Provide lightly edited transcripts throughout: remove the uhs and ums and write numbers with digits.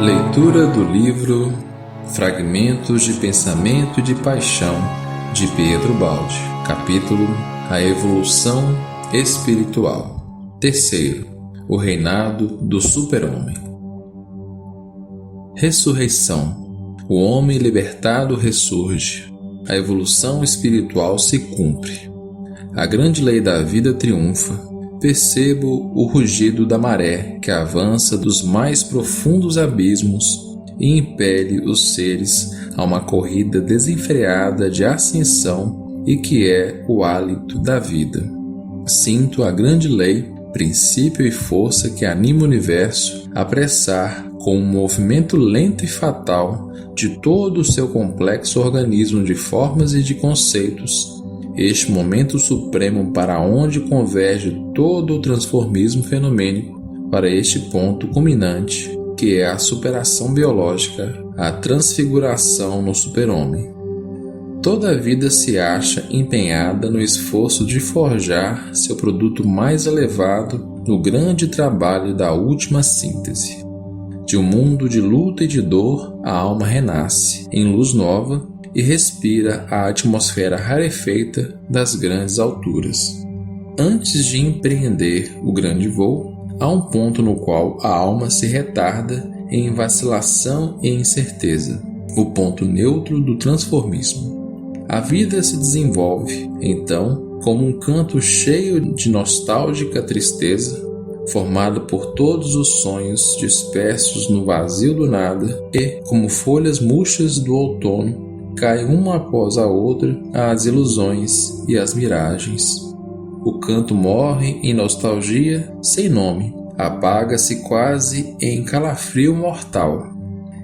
Leitura do livro Fragmentos de Pensamento e de Paixão, de Pietro Baldi. Capítulo: A Evolução Espiritual. Terceiro: O Reinado do Super-Homem. Ressurreição. O homem libertado ressurge. A evolução espiritual se cumpre. A grande lei da vida triunfa. Percebo o rugido da maré que avança dos mais profundos abismos e impele os seres a uma corrida desenfreada de ascensão e que é o hálito da vida. Sinto a grande lei, princípio e força que anima o universo a apressar com um movimento lento e fatal de todo o seu complexo organismo de formas e de conceitos, este momento supremo para onde converge todo o transformismo fenomênico para este ponto culminante, que é a superação biológica, a transfiguração no super-homem. Toda a vida se acha empenhada no esforço de forjar seu produto mais elevado no grande trabalho da última síntese. De um mundo de luta e de dor, a alma renasce em luz nova e respira a atmosfera rarefeita das grandes alturas. Antes de empreender o grande voo, há um ponto no qual a alma se retarda em vacilação e incerteza, o ponto neutro do transformismo. A vida se desenvolve, então, como um canto cheio de nostálgica tristeza, formado por todos os sonhos dispersos no vazio do nada e, como folhas murchas do outono, cai uma após a outra as ilusões e as miragens. O canto morre em nostalgia sem nome, apaga-se quase em calafrio mortal.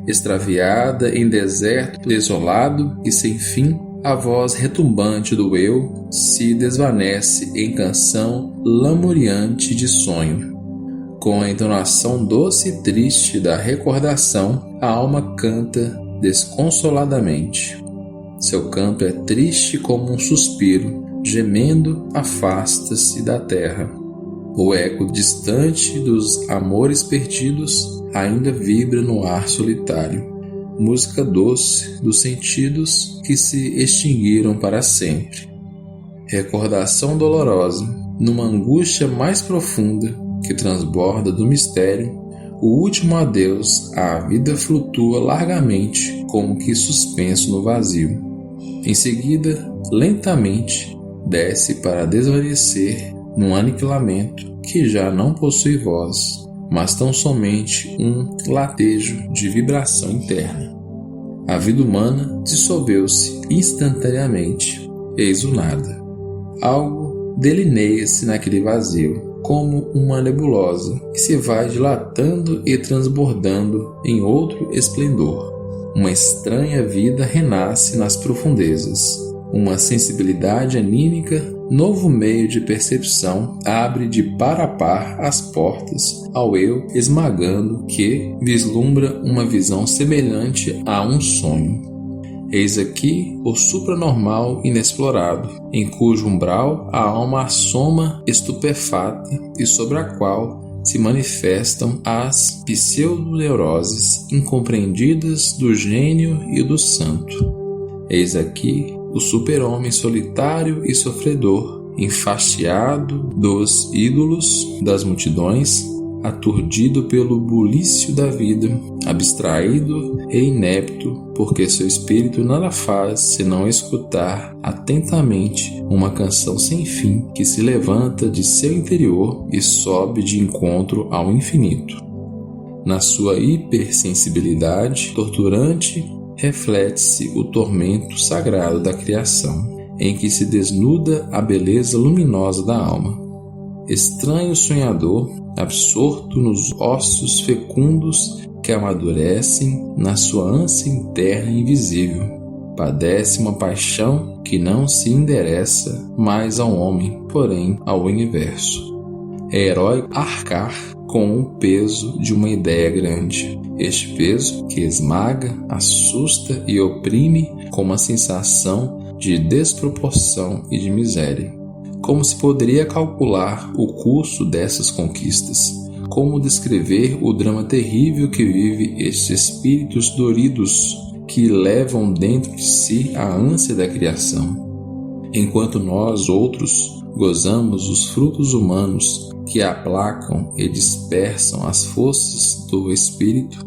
Extraviada em deserto desolado e sem fim, a voz retumbante do eu se desvanece em canção lamuriante de sonho. Com a entonação doce e triste da recordação, a alma canta desconsoladamente. Seu canto é triste como um suspiro, gemendo afasta-se da terra. O eco distante dos amores perdidos ainda vibra no ar solitário. Música doce dos sentidos que se extinguiram para sempre. Recordação dolorosa, numa angústia mais profunda que transborda do mistério, o último adeus à vida flutua largamente, como que suspenso no vazio. Em seguida, lentamente, desce para desvanecer num aniquilamento que já não possui voz, mas tão somente um latejo de vibração interna. A vida humana dissolveu-se instantaneamente, eis o nada. Algo delineia-se naquele vazio, como uma nebulosa que se vai dilatando e transbordando em outro esplendor. Uma estranha vida renasce nas profundezas. Uma sensibilidade anímica, novo meio de percepção, abre de par a par as portas ao eu esmagando que vislumbra uma visão semelhante a um sonho. Eis aqui o supranormal inexplorado, em cujo umbral a alma assoma estupefata e sobre a qual se manifestam as pseudoneuroses incompreendidas do gênio e do santo. Eis aqui o super-homem solitário e sofredor, enfastiado dos ídolos das multidões, aturdido pelo bulício da vida, abstraído e inepto, porque seu espírito nada faz senão escutar atentamente uma canção sem fim que se levanta de seu interior e sobe de encontro ao infinito. Na sua hipersensibilidade torturante, reflete-se o tormento sagrado da criação, em que se desnuda a beleza luminosa da alma. Estranho sonhador, absorto nos ósseos fecundos que amadurecem na sua ânsia interna invisível, padece uma paixão que não se endereça mais ao homem, porém ao universo. É heróico arcar com o peso de uma ideia grande. Este peso que esmaga, assusta e oprime com uma sensação de desproporção e de miséria. Como se poderia calcular o curso dessas conquistas? como descrever o drama terrível que vive estes espíritos doridos que levam dentro de si a ânsia da criação. Enquanto nós, outros, gozamos os frutos humanos que aplacam e dispersam as forças do espírito,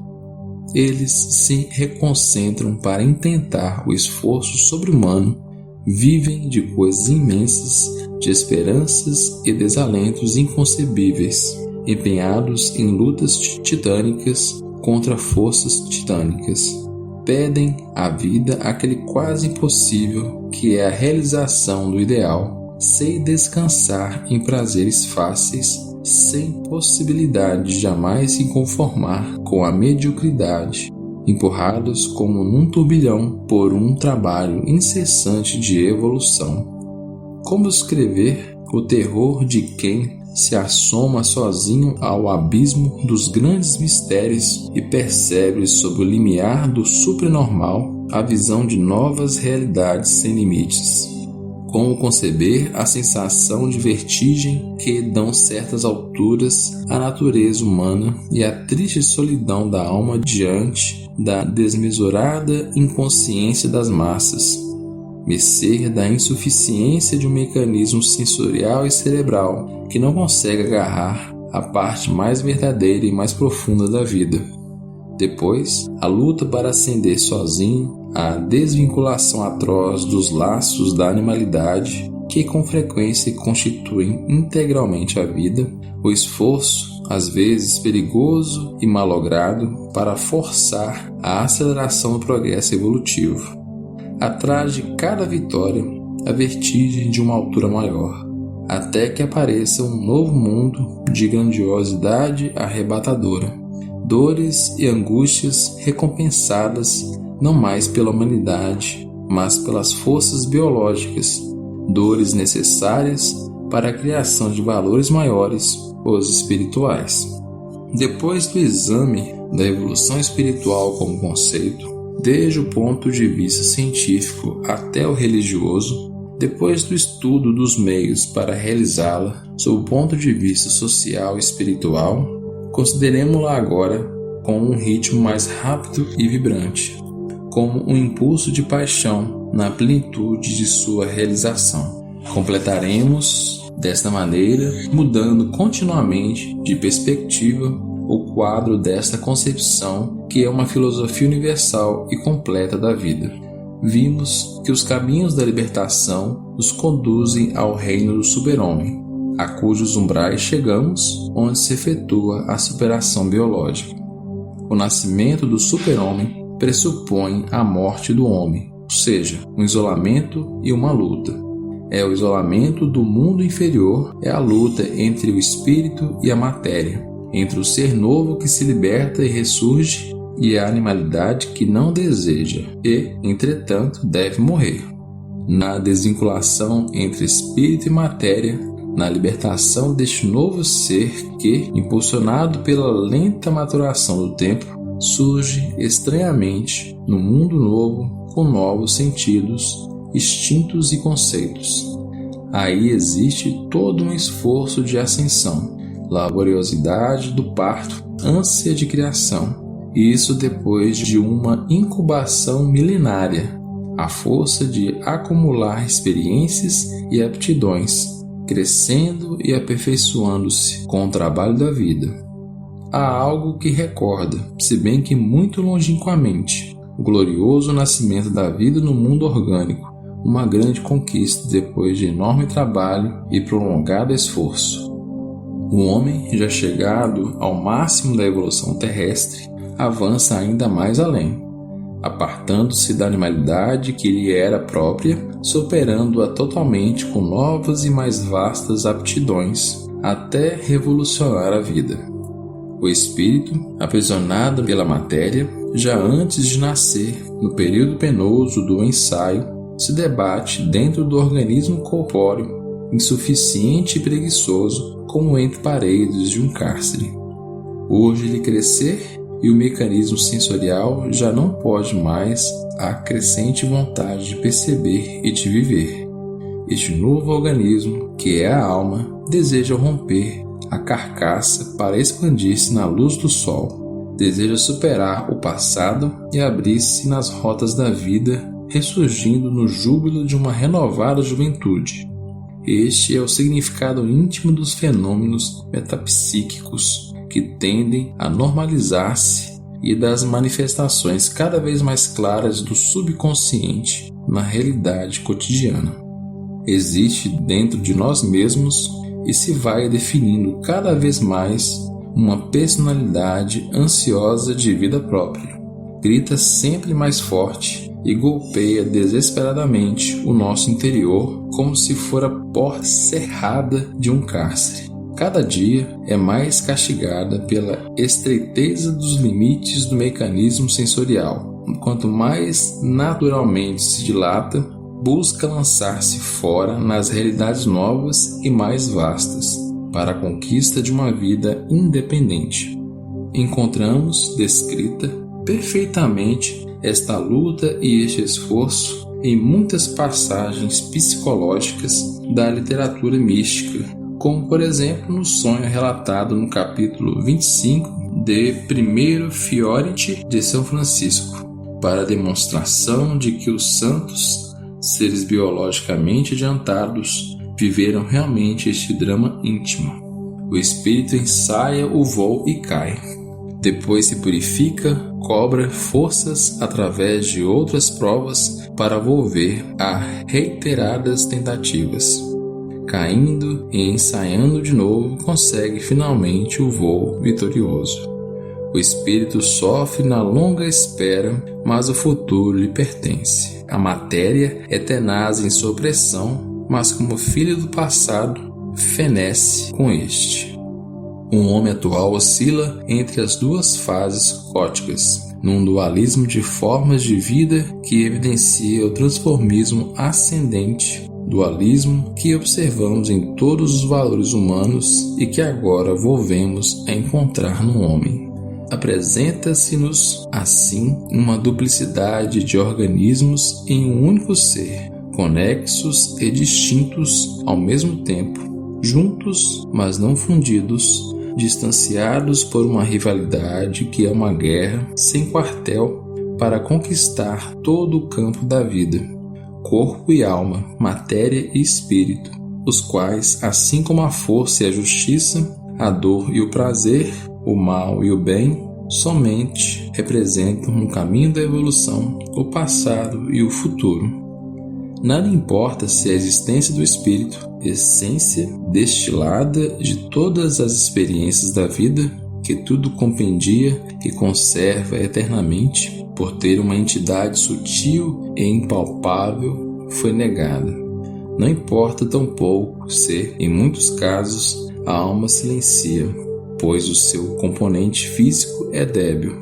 eles se reconcentram para intentar o esforço sobre-humano, vivem de coisas imensas, de esperanças e desalentos inconcebíveis, empenhados em lutas titânicas contra forças titânicas. Pedem à vida aquele quase impossível que é a realização do ideal, sem descansar em prazeres fáceis, sem possibilidade de jamais se conformar com a mediocridade, empurrados como num turbilhão por um trabalho incessante de evolução. Como escrever o terror de quem se assoma sozinho ao abismo dos grandes mistérios e percebe sob o limiar do supranormal a visão de novas realidades sem limites? Como conceber a sensação de vertigem que dão certas alturas à natureza humana e a triste solidão da alma diante da desmesurada inconsciência das massas, mercê da insuficiência de um mecanismo sensorial e cerebral que não consegue agarrar a parte mais verdadeira e mais profunda da vida? Depois, a luta para ascender sozinho, a desvinculação atroz dos laços da animalidade que com frequência constituem integralmente a vida, o esforço, às vezes perigoso e malogrado, para forçar a aceleração do progresso evolutivo. Atrás de cada vitória, a vertigem de uma altura maior, até que apareça um novo mundo de grandiosidade arrebatadora. Dores e angústias recompensadas não mais pela humanidade, mas pelas forças biológicas, dores necessárias para a criação de valores maiores, os espirituais. Depois do exame da evolução espiritual como conceito, desde o ponto de vista científico até o religioso, depois do estudo dos meios para realizá-la sob o ponto de vista social e espiritual, consideremos-la agora com um ritmo mais rápido e vibrante, como um impulso de paixão na plenitude de sua realização. Completaremos desta maneira, mudando continuamente de perspectiva o quadro desta concepção que é uma filosofia universal e completa da vida. Vimos que os caminhos da libertação nos conduzem ao reino do super-homem, a cujos umbrais chegamos, onde se efetua a superação biológica. O nascimento do super-homem pressupõe a morte do homem, ou seja, um isolamento e uma luta. É o isolamento do mundo inferior, é a luta entre o espírito e a matéria, entre o ser novo que se liberta e ressurge e a animalidade que não deseja e, entretanto, deve morrer. Na desvinculação entre espírito e matéria, na libertação deste novo ser que, impulsionado pela lenta maturação do tempo, surge estranhamente no mundo novo com novos sentidos, instintos e conceitos. Aí existe todo um esforço de ascensão, laboriosidade do parto, ânsia de criação, e isso depois de uma incubação milenária, a força de acumular experiências e aptidões, crescendo e aperfeiçoando-se com o trabalho da vida. Há algo que recorda, se bem que muito longínquamente, o glorioso nascimento da vida no mundo orgânico, uma grande conquista depois de enorme trabalho e prolongado esforço. O homem, já chegado ao máximo da evolução terrestre, avança ainda mais além, apartando-se da animalidade que lhe era própria, superando-a totalmente com novas e mais vastas aptidões, até revolucionar a vida. O espírito, aprisionado pela matéria, já antes de nascer, no período penoso do ensaio, se debate dentro do organismo corpóreo, insuficiente e preguiçoso, como entre paredes de um cárcere. Urge-lhe crescer e o mecanismo sensorial já não pode mais a crescente vontade de perceber e de viver. Este novo organismo, que é a alma, deseja romper a carcaça para expandir-se na luz do sol. Deseja superar o passado e abrir-se nas rotas da vida, ressurgindo no júbilo de uma renovada juventude. Este é o significado íntimo dos fenômenos metapsíquicos que tendem a normalizar-se e das manifestações cada vez mais claras do subconsciente na realidade cotidiana. Existe dentro de nós mesmos e se vai definindo cada vez mais uma personalidade ansiosa de vida própria. Grita sempre mais forte e golpeia desesperadamente o nosso interior como se fora a porta cerrada de um cárcere. Cada dia é mais castigada pela estreiteza dos limites do mecanismo sensorial. Quanto mais naturalmente se dilata, busca lançar-se fora nas realidades novas e mais vastas, para a conquista de uma vida independente. Encontramos descrita perfeitamente esta luta e este esforço em muitas passagens psicológicas da literatura mística, como por exemplo no sonho relatado no capítulo 25 de Primeiro Fiorit de São Francisco, para a demonstração de que os santos, seres biologicamente adiantados, viveram realmente este drama íntimo. O espírito ensaia o voo e cai. Depois se purifica, cobra forças através de outras provas para volver a reiteradas tentativas. Caindo e ensaiando de novo, consegue finalmente o voo vitorioso. O espírito sofre na longa espera, mas o futuro lhe pertence. A matéria é tenaz em sua opressão, mas como filho do passado, fenece com este. O homem atual oscila entre as duas fases cóticas, num dualismo de formas de vida que evidencia o transformismo ascendente, dualismo que observamos em todos os valores humanos e que agora volvemos a encontrar no homem. Apresenta-se-nos, assim, uma duplicidade de organismos em um único ser, conexos e distintos ao mesmo tempo, juntos, mas não fundidos, distanciados por uma rivalidade que é uma guerra sem quartel para conquistar todo o campo da vida, corpo e alma, matéria e espírito, os quais, assim como a força e a justiça, a dor e o prazer, o mal e o bem, somente representam no caminho da evolução o passado e o futuro. Nada importa se a existência do espírito, essência destilada de todas as experiências da vida, que tudo compendia e conserva eternamente, por ter uma entidade sutil e impalpável, foi negada. Não importa tampouco se, em muitos casos, a alma silencia, pois o seu componente físico é débil.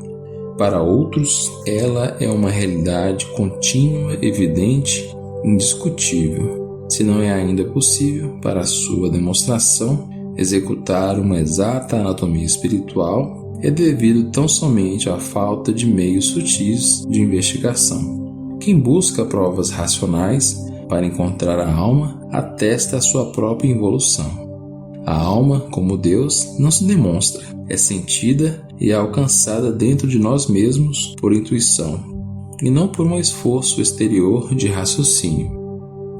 Para outros, ela é uma realidade contínua, evidente, indiscutível. Se não é ainda possível, para sua demonstração, executar uma exata anatomia espiritual, é devido tão somente à falta de meios sutis de investigação. Quem busca provas racionais para encontrar a alma, atesta a sua própria involução. A alma, como Deus, não se demonstra, é sentida e é alcançada dentro de nós mesmos por intuição, e não por um esforço exterior de raciocínio.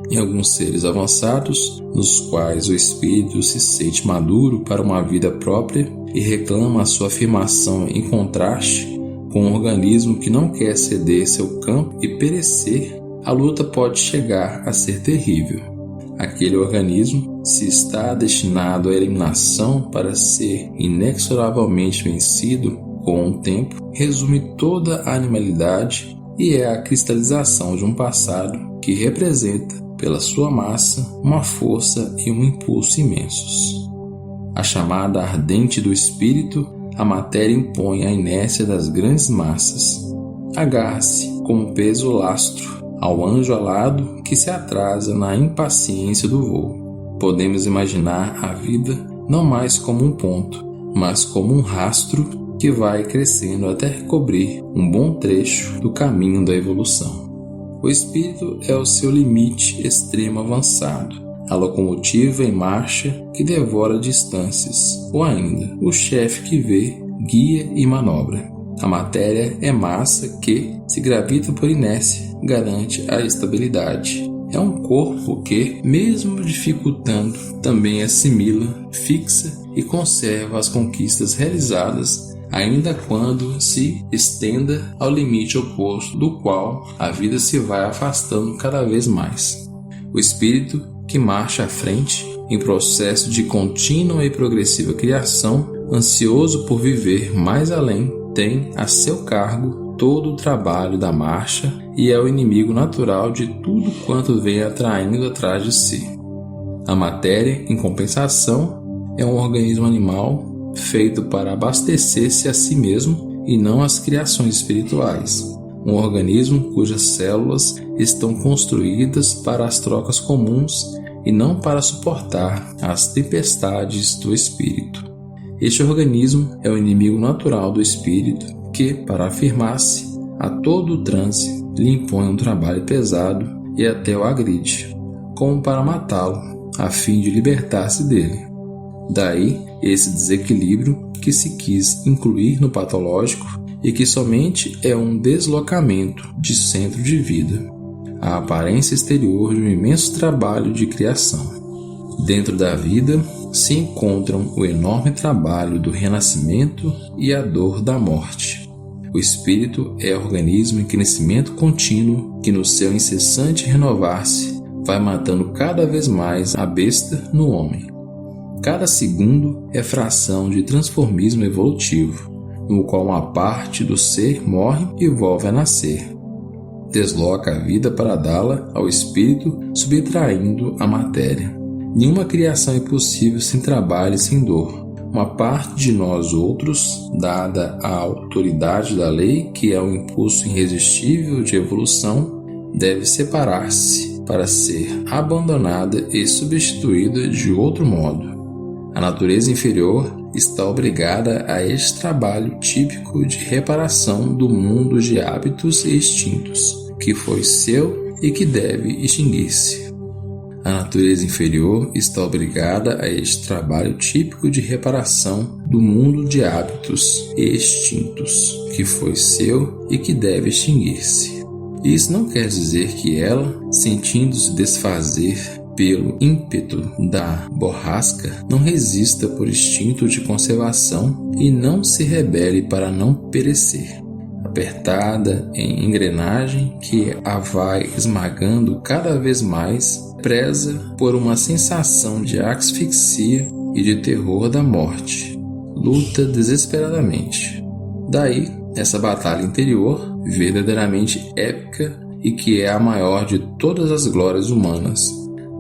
Em alguns seres avançados, nos quais o espírito se sente maduro para uma vida própria e reclama a sua afirmação em contraste com um organismo que não quer ceder seu campo e perecer, a luta pode chegar a ser terrível. Aquele organismo, se está destinado à eliminação para ser inexoravelmente vencido com o tempo, resume toda a animalidade e é a cristalização de um passado que representa, pela sua massa, uma força e um impulso imensos. A chamada ardente do espírito, a matéria impõe a inércia das grandes massas. Agarra-se, como peso lastro, ao anjo alado que se atrasa na impaciência do voo. Podemos imaginar a vida não mais como um ponto, mas como um rastro que vai crescendo até recobrir um bom trecho do caminho da evolução. O espírito é o seu limite extremo avançado. a locomotiva em marcha que devora distâncias, ou ainda, o chefe que vê, guia e manobra. A matéria é massa que, se gravita por inércia, garante a estabilidade. É um corpo que, mesmo dificultando, também assimila, fixa e conserva as conquistas realizadas, ainda quando se estenda ao limite oposto do qual a vida se vai afastando cada vez mais. O espírito que marcha à frente, em processo de contínua e progressiva criação, ansioso por viver mais além, tem a seu cargo todo o trabalho da marcha e é o inimigo natural de tudo quanto vem atraindo atrás de si. A matéria, em compensação, é um organismo animal feito para abastecer-se a si mesmo e não as criações espirituais. Um organismo cujas células estão construídas para as trocas comuns e não para suportar as tempestades do espírito. Este organismo é o inimigo natural do espírito que, para afirmar-se a todo o transe, lhe impõe um trabalho pesado e até o agride, como para matá-lo, a fim de libertar-se dele. Daí esse desequilíbrio que se quis incluir no patológico e que somente é um deslocamento de centro de vida, a aparência exterior de um imenso trabalho de criação. Dentro da vida se encontram o enorme trabalho do renascimento e a dor da morte. O espírito é organismo em crescimento contínuo que, no seu incessante renovar-se, vai matando cada vez mais a besta no homem. Cada segundo é fração de transformismo evolutivo, no qual uma parte do ser morre e volta a nascer. Desloca a vida para dá-la ao espírito, subtraindo a matéria. Nenhuma criação é possível sem trabalho e sem dor. Uma parte de nós outros, dada a autoridade da lei, que é um impulso irresistível de evolução, deve separar-se para ser abandonada e substituída de outro modo. A natureza inferior está obrigada a este trabalho típico de reparação do mundo de hábitos e instintos, que foi seu e que deve extinguir-se. A natureza inferior está obrigada a este trabalho típico de reparação do mundo de hábitos e instintos, que foi seu e que deve extinguir-se. Isso não quer dizer que ela, sentindo-se desfazer pelo ímpeto da borrasca, não resista por instinto de conservação e não se rebele para não perecer. Apertada em engrenagem que a vai esmagando cada vez mais, preza por uma sensação de asfixia e de terror da morte. Luta desesperadamente. Daí, essa batalha interior, verdadeiramente épica e que é a maior de todas as glórias humanas,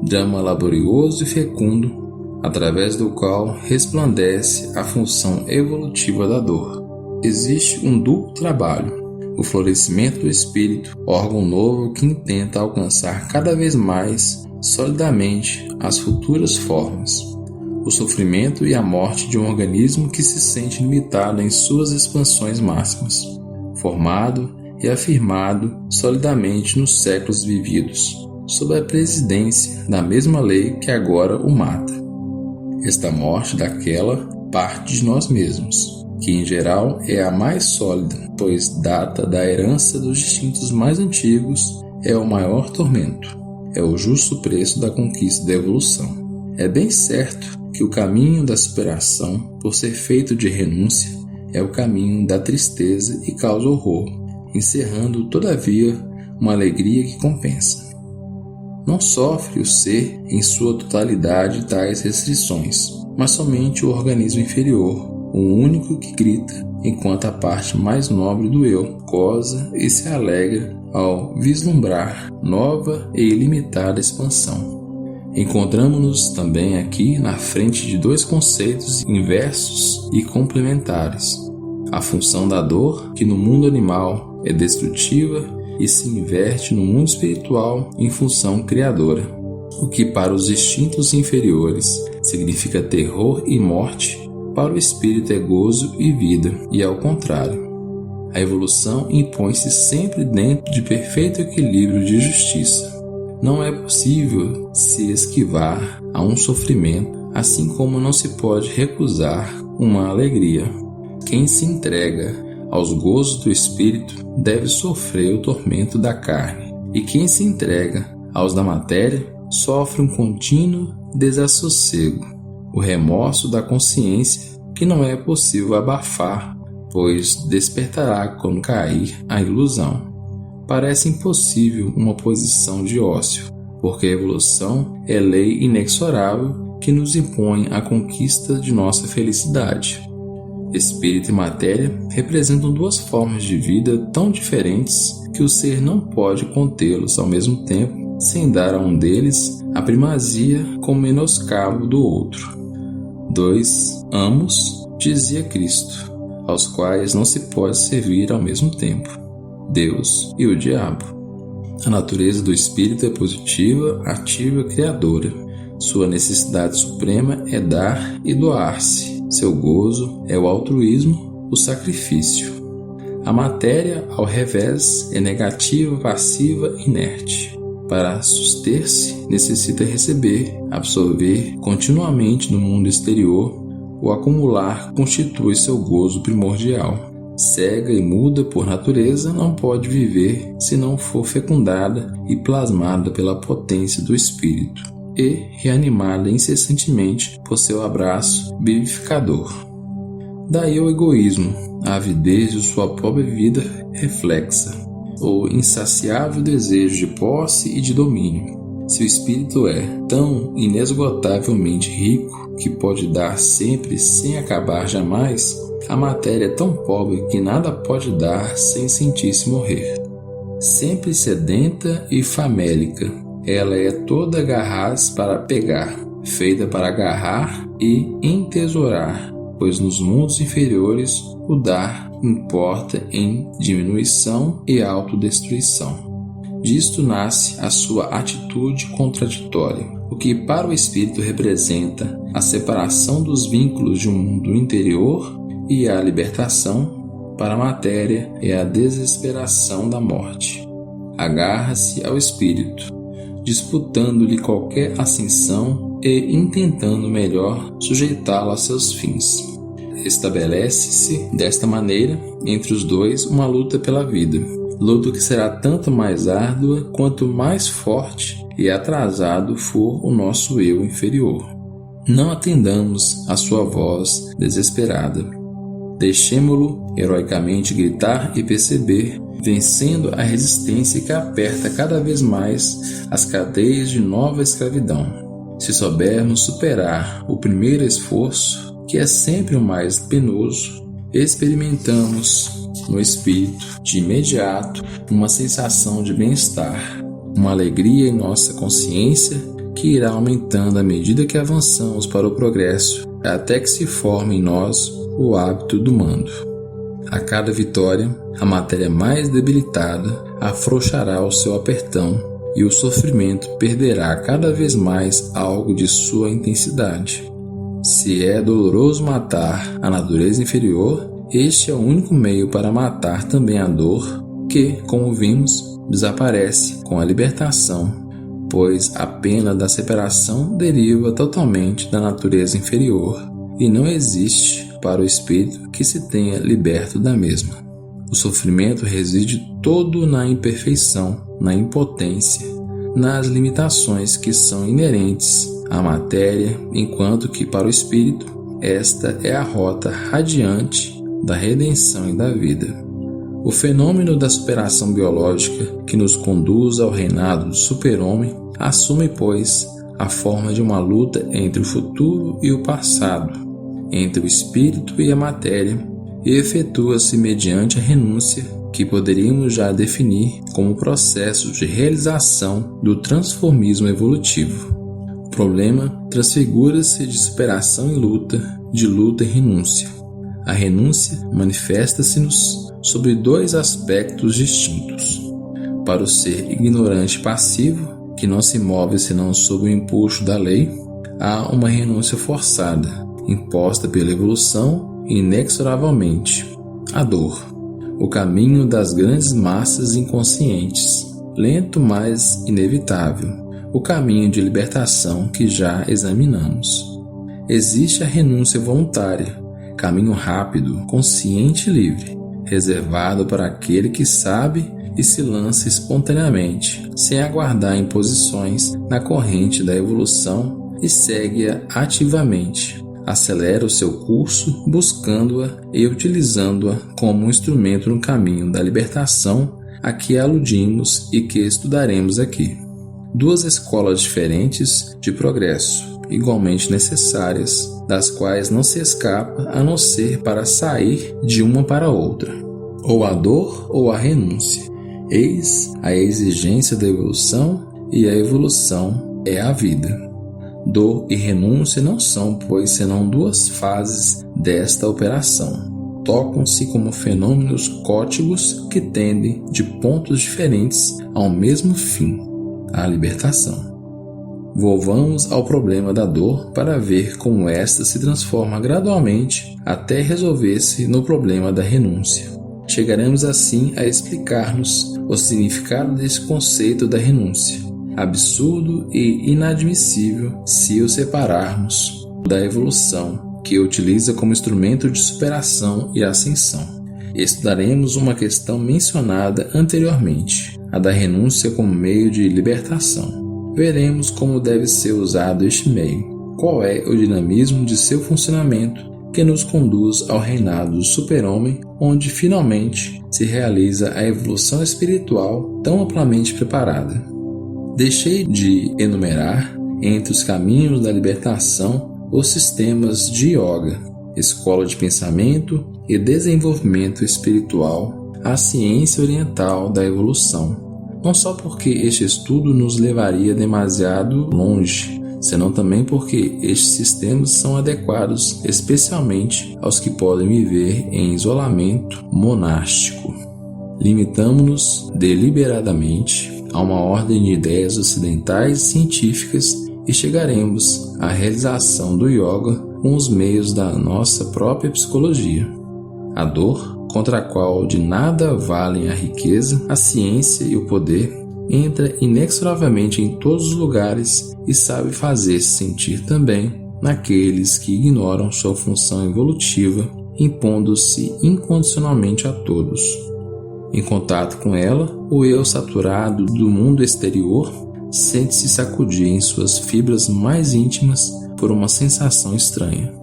drama laborioso e fecundo, através do qual resplandece a função evolutiva da dor. Existe um duplo trabalho: o florescimento do espírito, órgão novo que intenta alcançar cada vez mais solidamente as futuras formas, o sofrimento e a morte de um organismo que se sente limitado em suas expansões máximas, formado e afirmado solidamente nos séculos vividos, sob a presidência da mesma lei que agora o mata. Esta morte daquela parte de nós mesmos, que em geral é a mais sólida, pois data da herança dos instintos mais antigos, é o maior tormento, é o justo preço da conquista da evolução. É bem certo que o caminho da superação, por ser feito de renúncia, é o caminho da tristeza e causa horror, encerrando, todavia, uma alegria que compensa. Não sofre o ser em sua totalidade tais restrições, mas somente o organismo inferior, o único que grita, enquanto a parte mais nobre do eu goza e se alegra ao vislumbrar nova e ilimitada expansão. Encontramos-nos também aqui na frente de dois conceitos inversos e complementares: a função da dor, que no mundo animal é destrutiva e se inverte no mundo espiritual em função criadora, o que para os instintos inferiores significa terror e morte, para o espírito é gozo e vida, e ao contrário. A evolução impõe-se sempre dentro de perfeito equilíbrio de justiça. Não é possível se esquivar a um sofrimento, assim como não se pode recusar uma alegria. Quem se entrega aos gozos do espírito deve sofrer o tormento da carne, e quem se entrega aos da matéria sofre um contínuo desassossego, o remorso da consciência que não é possível abafar, pois despertará quando cair a ilusão. Parece impossível uma posição de ócio, porque a evolução é lei inexorável que nos impõe a conquista de nossa felicidade. Espírito e matéria representam duas formas de vida tão diferentes que o ser não pode contê-los ao mesmo tempo, sem dar a um deles a primazia com menoscabo do outro. 2 amos, dizia Cristo, aos quais não se pode servir ao mesmo tempo: Deus e o diabo. A natureza do espírito é positiva, ativa, criadora. Sua necessidade suprema é dar e doar-se. Seu gozo é o altruísmo, o sacrifício. A matéria, ao revés, é negativa, passiva, inerte. Para suster-se, necessita receber, absorver continuamente no mundo exterior. O acumular constitui seu gozo primordial. Cega e muda por natureza, não pode viver se não for fecundada e plasmada pela potência do espírito e reanimada incessantemente por seu abraço vivificador. Daí o egoísmo, a avidez de sua própria vida reflexa, o insaciável desejo de posse e de domínio. Se o espírito é tão inesgotavelmente rico que pode dar sempre sem acabar jamais, a matéria é tão pobre que nada pode dar sem sentir-se morrer. Sempre sedenta e famélica, ela é toda garraz para pegar, feita para agarrar e entesourar, pois nos mundos inferiores o dar importa em diminuição e autodestruição. Disto nasce a sua atitude contraditória, o que para o espírito representa a separação dos vínculos de um mundo interior e a libertação, para a matéria é a desesperação da morte. Agarra-se ao espírito, disputando-lhe qualquer ascensão e intentando melhor sujeitá-lo a seus fins. Estabelece-se, desta maneira, entre os dois uma luta pela vida, luta que será tanto mais árdua quanto mais forte e atrasado for o nosso eu inferior. Não atendamos à sua voz desesperada. Deixemo-lo heroicamente gritar e perceber, vencendo a resistência que aperta cada vez mais as cadeias de nova escravidão. Se soubermos superar o primeiro esforço, que é sempre o mais penoso, experimentamos no espírito, de imediato, uma sensação de bem-estar, uma alegria em nossa consciência que irá aumentando à medida que avançamos para o progresso, até que se forme em nós o hábito do mando. A cada vitória, a matéria mais debilitada afrouxará o seu apertão e o sofrimento perderá cada vez mais algo de sua intensidade. Se é doloroso matar a natureza inferior, este é o único meio para matar também a dor que, como vimos, desaparece com a libertação, pois a pena da separação deriva totalmente da natureza inferior e não existe para o espírito que se tenha liberto da mesma. O sofrimento reside todo na imperfeição, na impotência, nas limitações que são inerentes à matéria, enquanto que para o espírito esta é a rota radiante da redenção e da vida. O fenômeno da superação biológica que nos conduz ao reinado do super-homem assume, pois, a forma de uma luta entre o futuro e o passado, entre o espírito e a matéria, e efetua-se mediante a renúncia que poderíamos já definir como processo de realização do transformismo evolutivo. O problema transfigura-se de superação em luta, de luta em renúncia. A renúncia manifesta-se-nos sobre dois aspectos distintos. Para o ser ignorante e passivo, que não se move senão sob o impulso da lei, há uma renúncia forçada, imposta pela evolução inexoravelmente, a dor, o caminho das grandes massas inconscientes, lento mas inevitável, o caminho de libertação que já examinamos. Existe a renúncia voluntária, caminho rápido, consciente e livre, reservado para aquele que sabe e se lança espontaneamente, sem aguardar imposições na corrente da evolução e segue-a ativamente. Acelera o seu curso, buscando-a e utilizando-a como um instrumento no caminho da libertação a que aludimos e que estudaremos aqui. Duas escolas diferentes de progresso, igualmente necessárias, das quais não se escapa a não ser para sair de uma para outra, ou a dor ou a renúncia. Eis a exigência da evolução, e a evolução é a vida. Dor e renúncia não são, pois, senão duas fases desta operação. Tocam-se como fenômenos cótigos que tendem de pontos diferentes ao mesmo fim, a libertação. Volvamos ao problema da dor para ver como esta se transforma gradualmente até resolver-se no problema da renúncia. Chegaremos assim a explicar-nos o significado desse conceito da renúncia, absurdo e inadmissível se o separarmos da evolução, que utiliza como instrumento de superação e ascensão. Estudaremos uma questão mencionada anteriormente, a da renúncia como meio de libertação. Veremos como deve ser usado este meio, qual é o dinamismo de seu funcionamento que nos conduz ao reinado do super-homem, onde finalmente se realiza a evolução espiritual tão amplamente preparada. Deixei de enumerar, entre os caminhos da libertação, os sistemas de yoga, escola de pensamento e desenvolvimento espiritual, a ciência oriental da evolução, não só porque este estudo nos levaria demasiado longe, senão também porque estes sistemas são adequados especialmente aos que podem viver em isolamento monástico. Limitamo-nos deliberadamente a uma ordem de ideias ocidentais e científicas e chegaremos à realização do yoga com os meios da nossa própria psicologia. A dor, contra a qual de nada valem a riqueza, a ciência e o poder, entra inexoravelmente em todos os lugares e sabe fazer-se sentir também naqueles que ignoram sua função evolutiva, impondo-se incondicionalmente a todos. Em contato com ela, o eu saturado do mundo exterior sente-se sacudir em suas fibras mais íntimas por uma sensação estranha.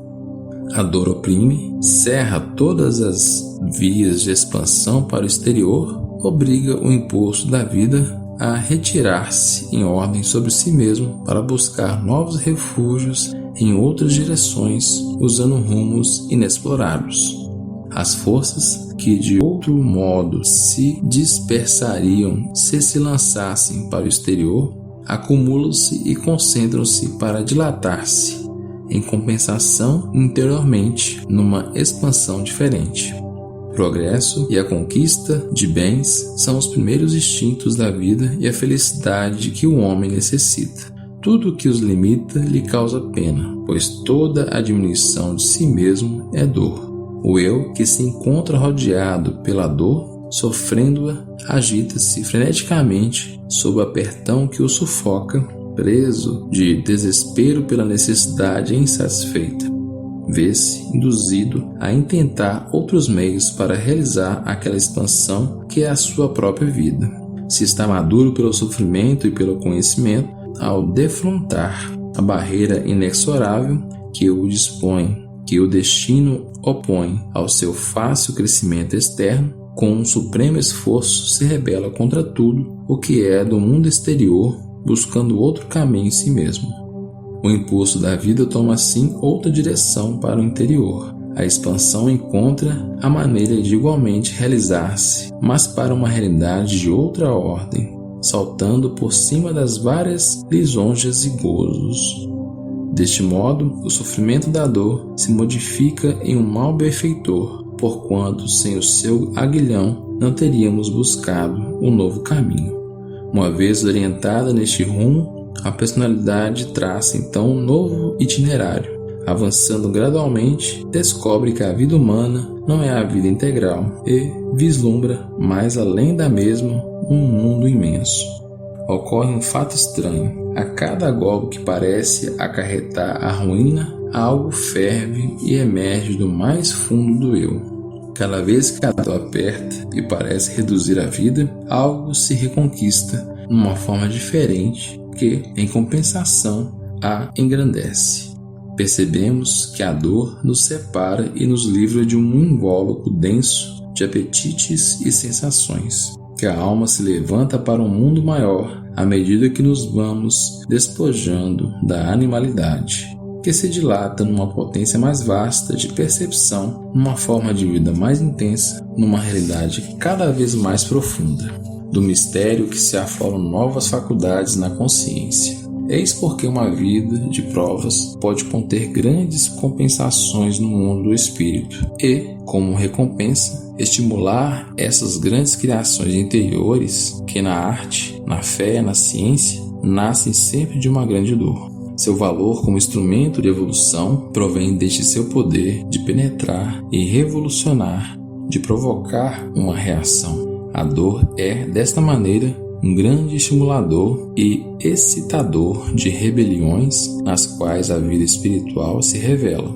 A dor oprime, cerra todas as vias de expansão para o exterior, obriga o impulso da vida a retirar-se em ordem sobre si mesmo para buscar novos refúgios em outras direções, usando rumos inexplorados. As forças que de outro modo se dispersariam se lançassem para o exterior, acumulam-se e concentram-se para dilatar-se, em compensação interiormente, numa expansão diferente. O progresso e a conquista de bens são os primeiros instintos da vida e a felicidade que o homem necessita. Tudo que os limita lhe causa pena, pois toda a diminuição de si mesmo é dor. O eu, que se encontra rodeado pela dor, sofrendo-a, agita-se freneticamente sob o apertão que o sufoca, preso de desespero pela necessidade insatisfeita. Vê-se induzido a intentar outros meios para realizar aquela expansão que é a sua própria vida. Se está maduro pelo sofrimento e pelo conhecimento, ao defrontar a barreira inexorável que o dispõe, que o destino opõe ao seu fácil crescimento externo, com um supremo esforço se rebela contra tudo o que é do mundo exterior, buscando outro caminho em si mesmo. O impulso da vida toma assim outra direção para o interior. A expansão encontra a maneira de igualmente realizar-se, mas para uma realidade de outra ordem, saltando por cima das várias lisonjas e gozos. Deste modo, o sofrimento da dor se modifica em um mal benfeitor, porquanto sem o seu aguilhão não teríamos buscado um novo caminho. Uma vez orientada neste rumo, a personalidade traça então um novo itinerário. Avançando gradualmente, descobre que a vida humana não é a vida integral e vislumbra, mais além da mesma, um mundo imenso. Ocorre um fato estranho. A cada golpe que parece acarretar a ruína, algo ferve e emerge do mais fundo do eu. Cada vez que a dor aperta e parece reduzir a vida, algo se reconquista numa forma diferente que, em compensação, a engrandece. Percebemos que a dor nos separa e nos livra de um invólucro denso de apetites e sensações, que a alma se levanta para um mundo maior à medida que nos vamos despojando da animalidade, que se dilata numa potência mais vasta de percepção, numa forma de vida mais intensa, numa realidade cada vez mais profunda, do mistério que se afloram novas faculdades na consciência. Eis porque uma vida de provas pode conter grandes compensações no mundo do espírito e, como recompensa, estimular essas grandes criações interiores que na arte, na fé, na ciência, nascem sempre de uma grande dor. Seu valor como instrumento de evolução provém deste seu poder de penetrar e revolucionar, de provocar uma reação. A dor é, desta maneira, um grande estimulador e excitador de rebeliões nas quais a vida espiritual se revela.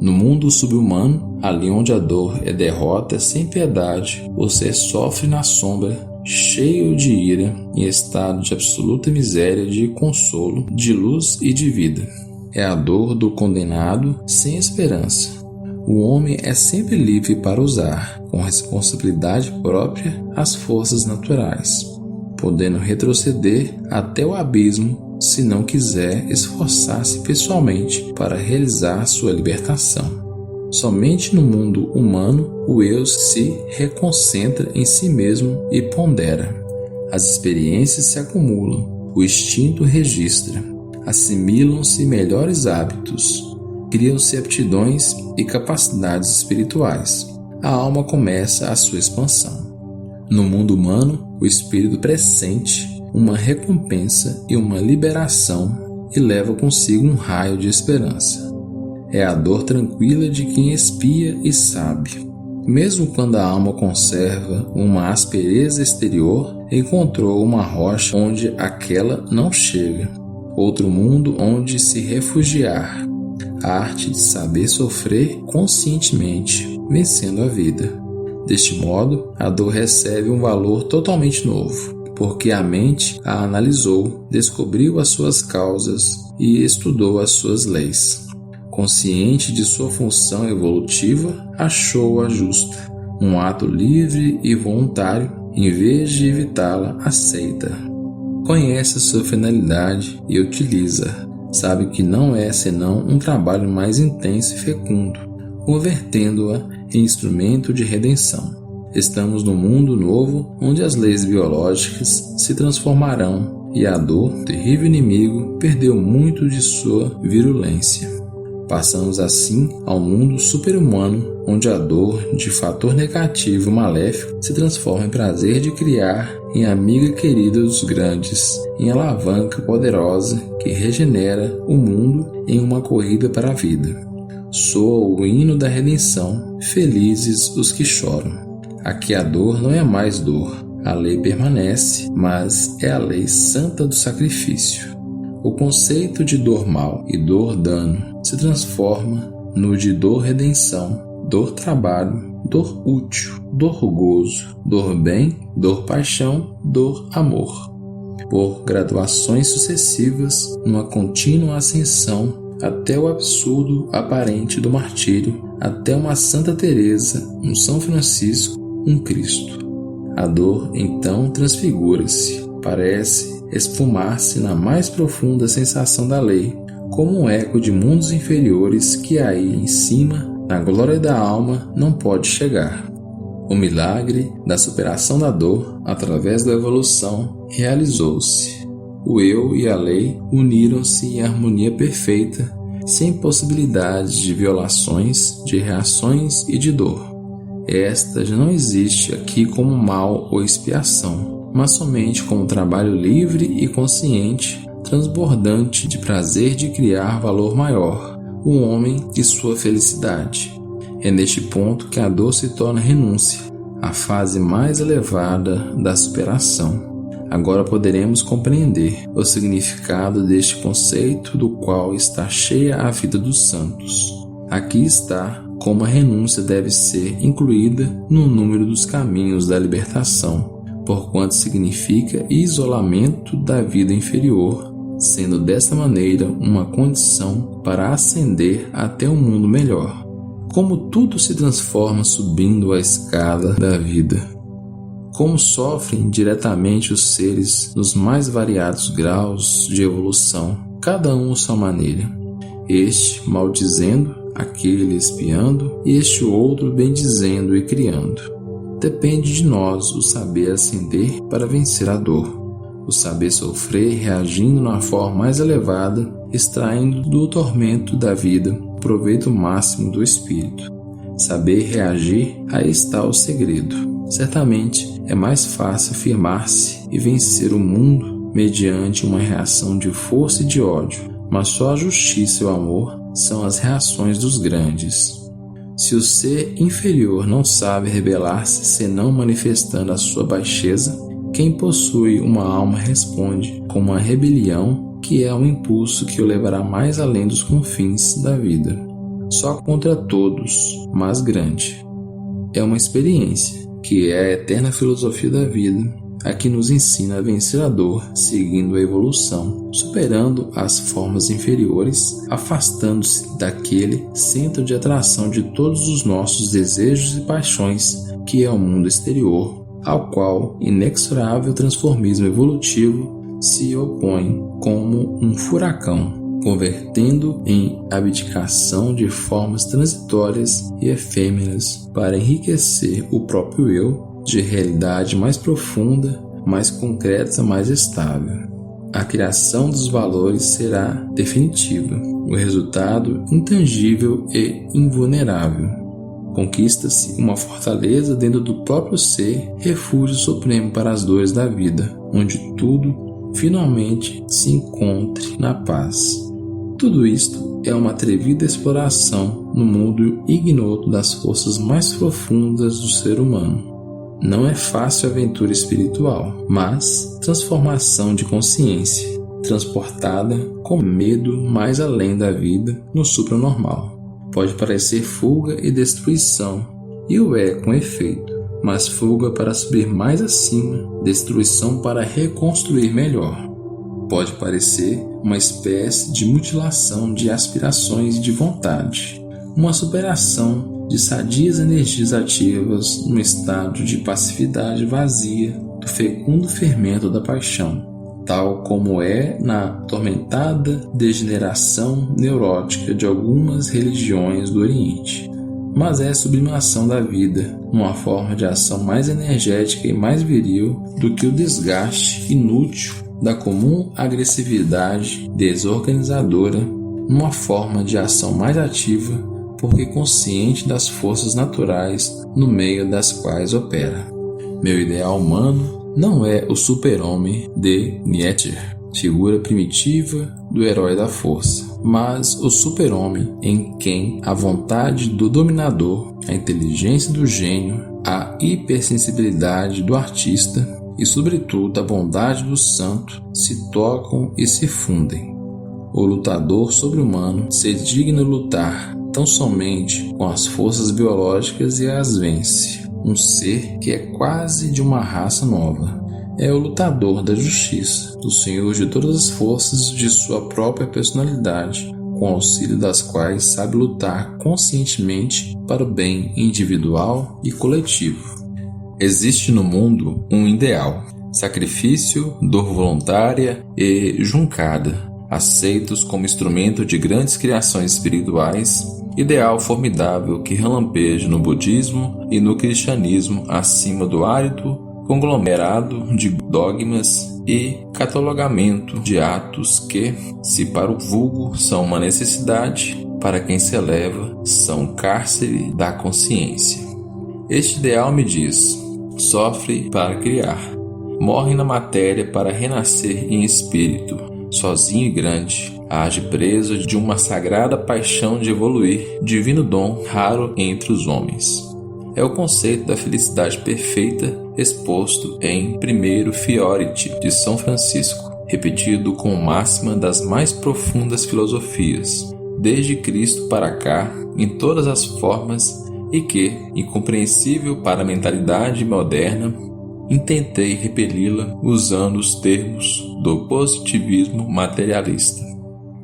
No mundo subhumano, ali onde a dor é derrota sem piedade, o ser sofre na sombra, cheio de ira, em estado de absoluta miséria de consolo, de luz e de vida. É a dor do condenado sem esperança. O homem é sempre livre para usar, com responsabilidade própria, as forças naturais, podendo retroceder até o abismo se não quiser esforçar-se pessoalmente para realizar sua libertação. Somente no mundo humano o eu se reconcentra em si mesmo e pondera. As experiências se acumulam, o instinto registra, assimilam-se melhores hábitos, criam-se aptidões e capacidades espirituais. A alma começa a sua expansão. No mundo humano, o espírito pressente uma recompensa e uma liberação e leva consigo um raio de esperança. É a dor tranquila de quem expia e sabe. Mesmo quando a alma conserva uma aspereza exterior, encontrou uma rocha onde aquela não chega, outro mundo onde se refugiar. A arte de saber sofrer conscientemente, vencendo a vida. Deste modo, a dor recebe um valor totalmente novo, porque a mente a analisou, descobriu as suas causas e estudou as suas leis. Consciente de sua função evolutiva, achou-a justa. Um ato livre e voluntário, em vez de evitá-la, aceita. Conhece a sua finalidade e utiliza. Sabe que não é senão um trabalho mais intenso e fecundo, convertendo-a em instrumento de redenção. Estamos num mundo novo onde as leis biológicas se transformarão e a dor, terrível inimigo, perdeu muito de sua virulência. Passamos assim ao mundo super-humano, onde a dor, de fator negativo maléfico, se transforma em prazer de criar, em amiga querida dos grandes, em alavanca poderosa que regenera o mundo em uma corrida para a vida. Soa o hino da redenção, felizes os que choram. Aqui a dor não é mais dor, a lei permanece, mas é a lei santa do sacrifício. O conceito de dor mal e dor dano se transforma no de dor redenção, dor trabalho, dor útil, dor gozo, dor bem, dor paixão, dor amor. Por graduações sucessivas, numa contínua ascensão até o absurdo aparente do martírio, até uma Santa Teresa, um São Francisco, um Cristo. A dor então transfigura-se, parece esfumar-se na mais profunda sensação da lei, como um eco de mundos inferiores que aí em cima, na glória da alma, não pode chegar. O milagre da superação da dor, através da evolução, realizou-se. O eu e a lei uniram-se em harmonia perfeita, sem possibilidades de violações, de reações e de dor. Esta já não existe aqui como mal ou expiação, mas somente como trabalho livre e consciente, transbordante de prazer de criar valor maior, o homem e sua felicidade. É neste ponto que a dor se torna renúncia, a fase mais elevada da superação. Agora poderemos compreender o significado deste conceito, do qual está cheia a vida dos santos. Aqui está como a renúncia deve ser incluída no número dos caminhos da libertação, porquanto significa isolamento da vida inferior, sendo dessa maneira uma condição para ascender até um mundo melhor. Como tudo se transforma subindo a escada da vida. Como sofrem diretamente os seres nos mais variados graus de evolução, cada um à sua maneira. Este maldizendo, aquele espiando, e este outro bendizendo e criando. Depende de nós o saber ascender para vencer a dor, o saber sofrer reagindo na forma mais elevada, extraindo do tormento da vida o proveito máximo do espírito. Saber reagir, aí está o segredo. Certamente é mais fácil firmar-se e vencer o mundo mediante uma reação de força e de ódio, mas só a justiça e o amor são as reações dos grandes. Se o ser inferior não sabe rebelar-se senão manifestando a sua baixeza, quem possui uma alma responde com uma rebelião que é um impulso que o levará mais além dos confins da vida. Só contra todos, mas grande. É uma experiência, que é a eterna filosofia da vida, a que nos ensina a vencer a dor, seguindo a evolução, superando as formas inferiores, afastando-se daquele centro de atração de todos os nossos desejos e paixões, que é o mundo exterior, ao qual inexorável transformismo evolutivo se opõe como um furacão, convertendo em abdicação de formas transitórias e efêmeras para enriquecer o próprio eu de realidade mais profunda, mais concreta, mais estável. A criação dos valores será definitiva, o resultado intangível e invulnerável. Conquista-se uma fortaleza dentro do próprio ser, refúgio supremo para as dores da vida, onde tudo finalmente se encontre na paz. Tudo isto é uma atrevida exploração no mundo ignoto das forças mais profundas do ser humano. Não é fácil aventura espiritual, mas transformação de consciência, transportada com medo mais além da vida no supranormal. Pode parecer fuga e destruição, e o é com efeito, mas fuga para subir mais acima, destruição para reconstruir melhor. Pode parecer uma espécie de mutilação de aspirações e de vontade, uma superação de sadias energias ativas num estado de passividade vazia do fecundo fermento da paixão, tal como é na atormentada degeneração neurótica de algumas religiões do Oriente. Mas é a sublimação da vida, numa forma de ação mais energética e mais viril do que o desgaste inútil da comum agressividade desorganizadora, numa forma de ação mais ativa, porque consciente das forças naturais no meio das quais opera. Meu ideal humano não é o super-homem de Nietzsche, figura primitiva do herói da força, mas o super-homem em quem a vontade do dominador, a inteligência do gênio, a hipersensibilidade do artista e, sobretudo, a bondade do santo se tocam e se fundem. O lutador sobre-humano se digna lutar tão somente com as forças biológicas e as vence. Um ser que é quase de uma raça nova. É o lutador da justiça, o senhor de todas as forças de sua própria personalidade, com auxílio das quais sabe lutar conscientemente para o bem individual e coletivo. Existe no mundo um ideal, sacrifício, dor voluntária e juncada, aceitos como instrumento de grandes criações espirituais, ideal formidável que relampeja no budismo e no cristianismo acima do árido conglomerado de dogmas e catalogamento de atos que, se para o vulgo são uma necessidade, para quem se eleva são cárcere da consciência. Este ideal me diz: sofre para criar, morre na matéria para renascer em espírito, sozinho e grande, age preso de uma sagrada paixão de evoluir, divino dom raro entre os homens. é o conceito da felicidade perfeita exposto em Primeiro Fioriti de São Francisco, repetido com máxima das mais profundas filosofias, desde Cristo para cá, em todas as formas, e que, incompreensível para a mentalidade moderna, intentei repeli-la usando os termos do positivismo materialista.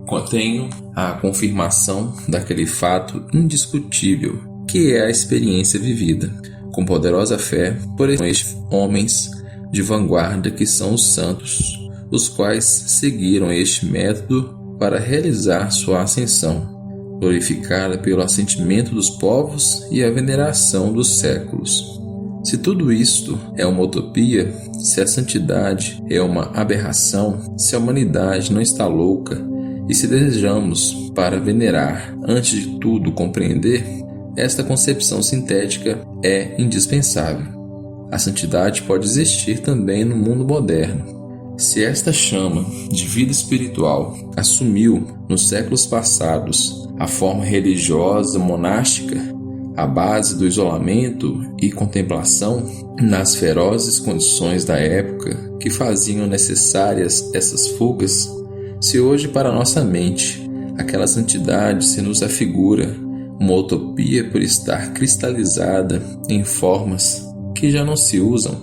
Contenho a confirmação daquele fato indiscutível que é a experiência vivida, com poderosa fé por estes homens de vanguarda que são os santos, os quais seguiram este método para realizar sua ascensão, glorificada pelo assentimento dos povos e a veneração dos séculos. Se tudo isto é uma utopia, se a santidade é uma aberração, se a humanidade não está louca, e se desejamos, para venerar, antes de tudo compreender, esta concepção sintética é indispensável. A santidade pode existir também no mundo moderno. Se esta chama de vida espiritual assumiu, nos séculos passados, a forma religiosa monástica, a base do isolamento e contemplação, nas ferozes condições da época que faziam necessárias essas fugas, se hoje para nossa mente aquela santidade se nos afigura uma utopia por estar cristalizada em formas que já não se usam,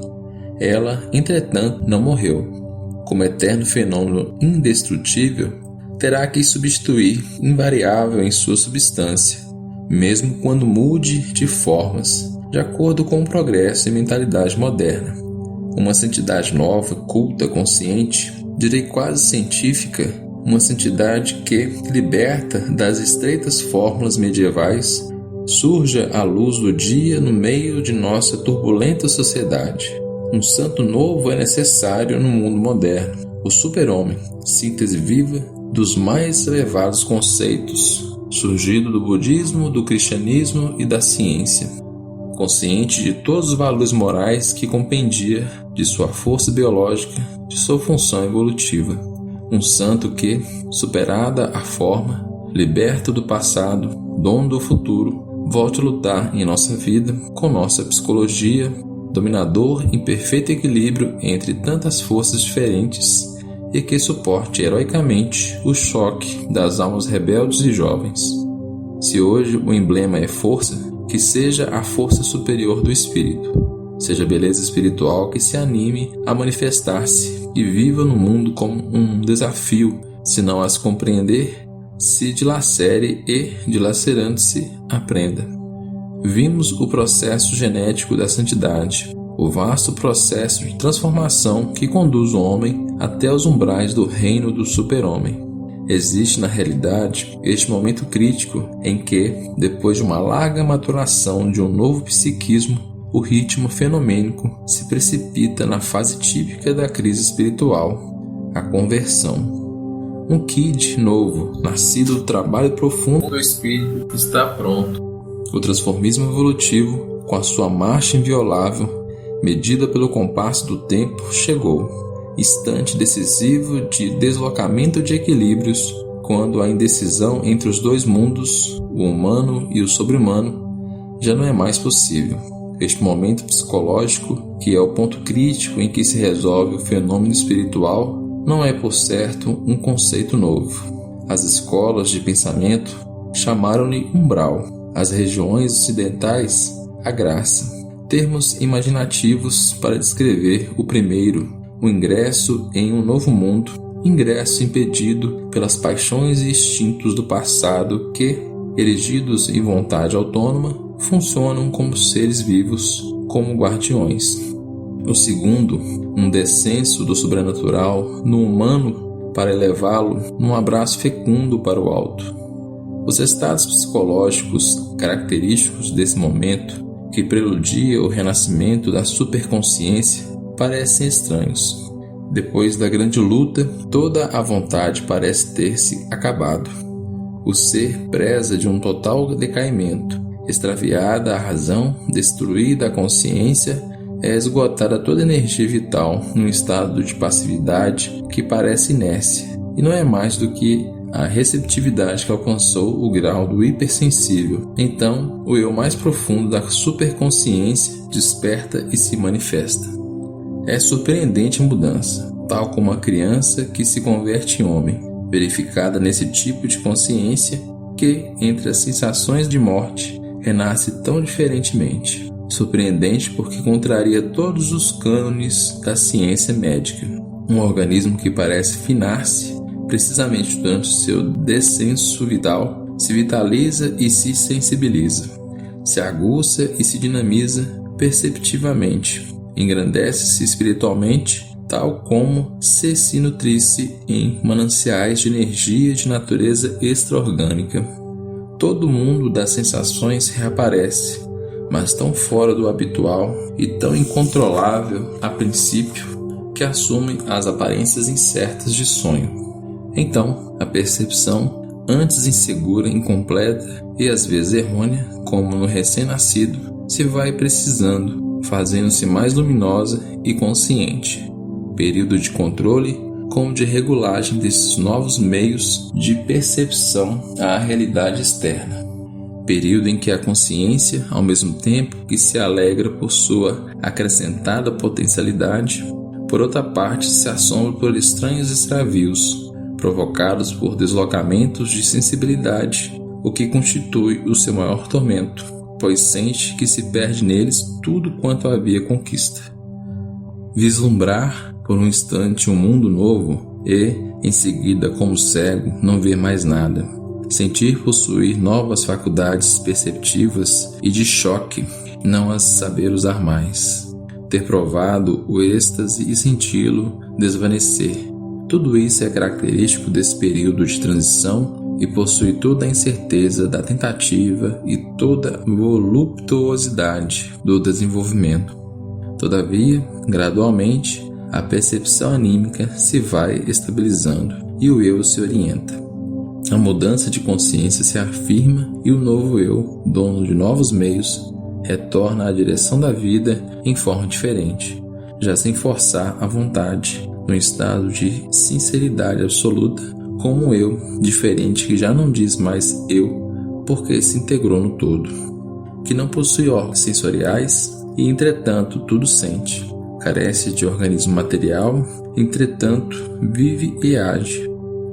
ela, entretanto, não morreu. Como eterno fenômeno indestrutível, terá que substituir invariável em sua substância, mesmo quando mude de formas, de acordo com o progresso e mentalidade moderna. Uma santidade nova, culta, consciente, direi quase científica, uma santidade que, liberta das estreitas fórmulas medievais, surja à luz do dia no meio de nossa turbulenta sociedade. Um santo novo é necessário no mundo moderno, o super-homem, síntese viva dos mais elevados conceitos, surgido do budismo, do cristianismo e da ciência, consciente de todos os valores morais que compendia, de sua força biológica, de sua função evolutiva. Um santo que, superada a forma, liberto do passado, dono do futuro, volte a lutar em nossa vida com nossa psicologia, dominador em perfeito equilíbrio entre tantas forças diferentes e que suporte heroicamente o choque das almas rebeldes e jovens. Se hoje o emblema é força, que seja a força superior do espírito, seja a beleza espiritual que se anime a manifestar-se e viva no mundo como um desafio, se não as compreender, se dilacere e, dilacerando-se, aprenda. Vimos o processo genético da santidade, o vasto processo de transformação que conduz o homem até os umbrais do reino do super-homem. Existe na realidade este momento crítico em que, depois de uma larga maturação de um novo psiquismo, o ritmo fenomênico se precipita na fase típica da crise espiritual, a conversão. Um kid novo, nascido do trabalho profundo do espírito, está pronto. O transformismo evolutivo, com a sua marcha inviolável, medida pelo compasso do tempo, chegou. Instante decisivo de deslocamento de equilíbrios, quando a indecisão entre os dois mundos, o humano e o sobre-humano, já não é mais possível. Este momento psicológico, que é o ponto crítico em que se resolve o fenômeno espiritual, não é, por certo, um conceito novo. As escolas de pensamento chamaram-lhe umbral, as regiões ocidentais, a graça, termos imaginativos para descrever o primeiro, o ingresso em um novo mundo, ingresso impedido pelas paixões e instintos do passado que, erigidos em vontade autônoma, funcionam como seres vivos, como guardiões. O segundo, um descenso do sobrenatural no humano para elevá-lo num abraço fecundo para o alto. Os estados psicológicos característicos desse momento, que preludia o renascimento da superconsciência, parecem estranhos. Depois da grande luta, toda a vontade parece ter-se acabado. O ser preza de um total decaimento. Extraviada a razão, destruída a consciência, é esgotada toda a energia vital num estado de passividade que parece inércia, e não é mais do que a receptividade que alcançou o grau do hipersensível. Então, o eu mais profundo da superconsciência desperta e se manifesta. É surpreendente a mudança, tal como a criança que se converte em homem, verificada nesse tipo de consciência que, entre as sensações de morte, renasce tão diferentemente. Surpreendente porque contraria todos os cânones da ciência médica. Um organismo que parece finar-se precisamente durante o seu descenso vital, se vitaliza e se sensibiliza, se aguça e se dinamiza perceptivamente, engrandece-se espiritualmente, tal como se nutrisse em mananciais de energia de natureza extra-orgânica. Todo o mundo das sensações reaparece, mas tão fora do habitual e tão incontrolável a princípio que assumem as aparências incertas de sonho. Então, a percepção, antes insegura, incompleta e às vezes errônea, como no recém-nascido, se vai precisando, fazendo-se mais luminosa e consciente. Período de controle como de regulagem desses novos meios de percepção à realidade externa. Período em que a consciência, ao mesmo tempo que se alegra por sua acrescentada potencialidade, por outra parte se assombra por estranhos extravios, provocados por deslocamentos de sensibilidade, o que constitui o seu maior tormento, pois sente que se perde neles tudo quanto havia conquista. Vislumbrar por um instante um mundo novo e, em seguida, como cego, não ver mais nada. Sentir possuir novas faculdades perceptivas e de choque, não as saber usar mais. Ter provado o êxtase e senti-lo desvanecer. Tudo isso é característico desse período de transição e possui toda a incerteza da tentativa e toda a voluptuosidade do desenvolvimento. Todavia, gradualmente, a percepção anímica se vai estabilizando e o eu se orienta. A mudança de consciência se afirma e o novo eu, dono de novos meios, retorna à direção da vida em forma diferente, já sem forçar a vontade, num estado de sinceridade absoluta, como um eu diferente que já não diz mais eu porque se integrou no todo, que não possui órgãos sensoriais e entretanto tudo sente, carece de organismo material, entretanto vive e age,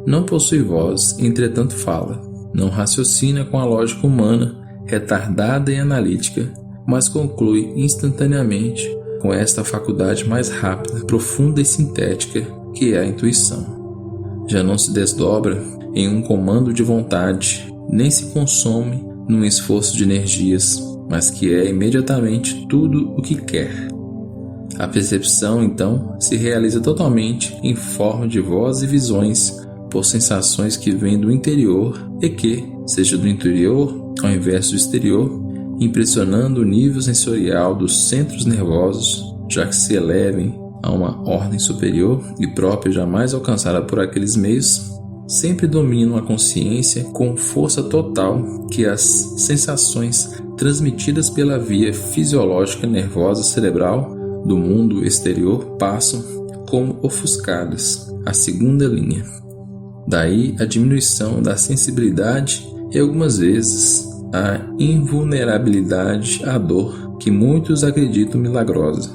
não possui voz, entretanto fala, não raciocina com a lógica humana, retardada e analítica, mas conclui instantaneamente com esta faculdade mais rápida, profunda e sintética que é a intuição. Já não se desdobra em um comando de vontade, nem se consome num esforço de energias, mas que é imediatamente tudo o que quer. A percepção, então, se realiza totalmente em forma de voz e visões, por sensações que vêm do interior e que, seja do interior ao invés do exterior, impressionando o nível sensorial dos centros nervosos, já que se elevem a uma ordem superior e própria jamais alcançada por aqueles meios, sempre dominam a consciência com força total que as sensações transmitidas pela via fisiológica nervosa cerebral do mundo exterior passam como ofuscadas à segunda linha. Daí a diminuição da sensibilidade e algumas vezes a invulnerabilidade à dor que muitos acreditam milagrosa.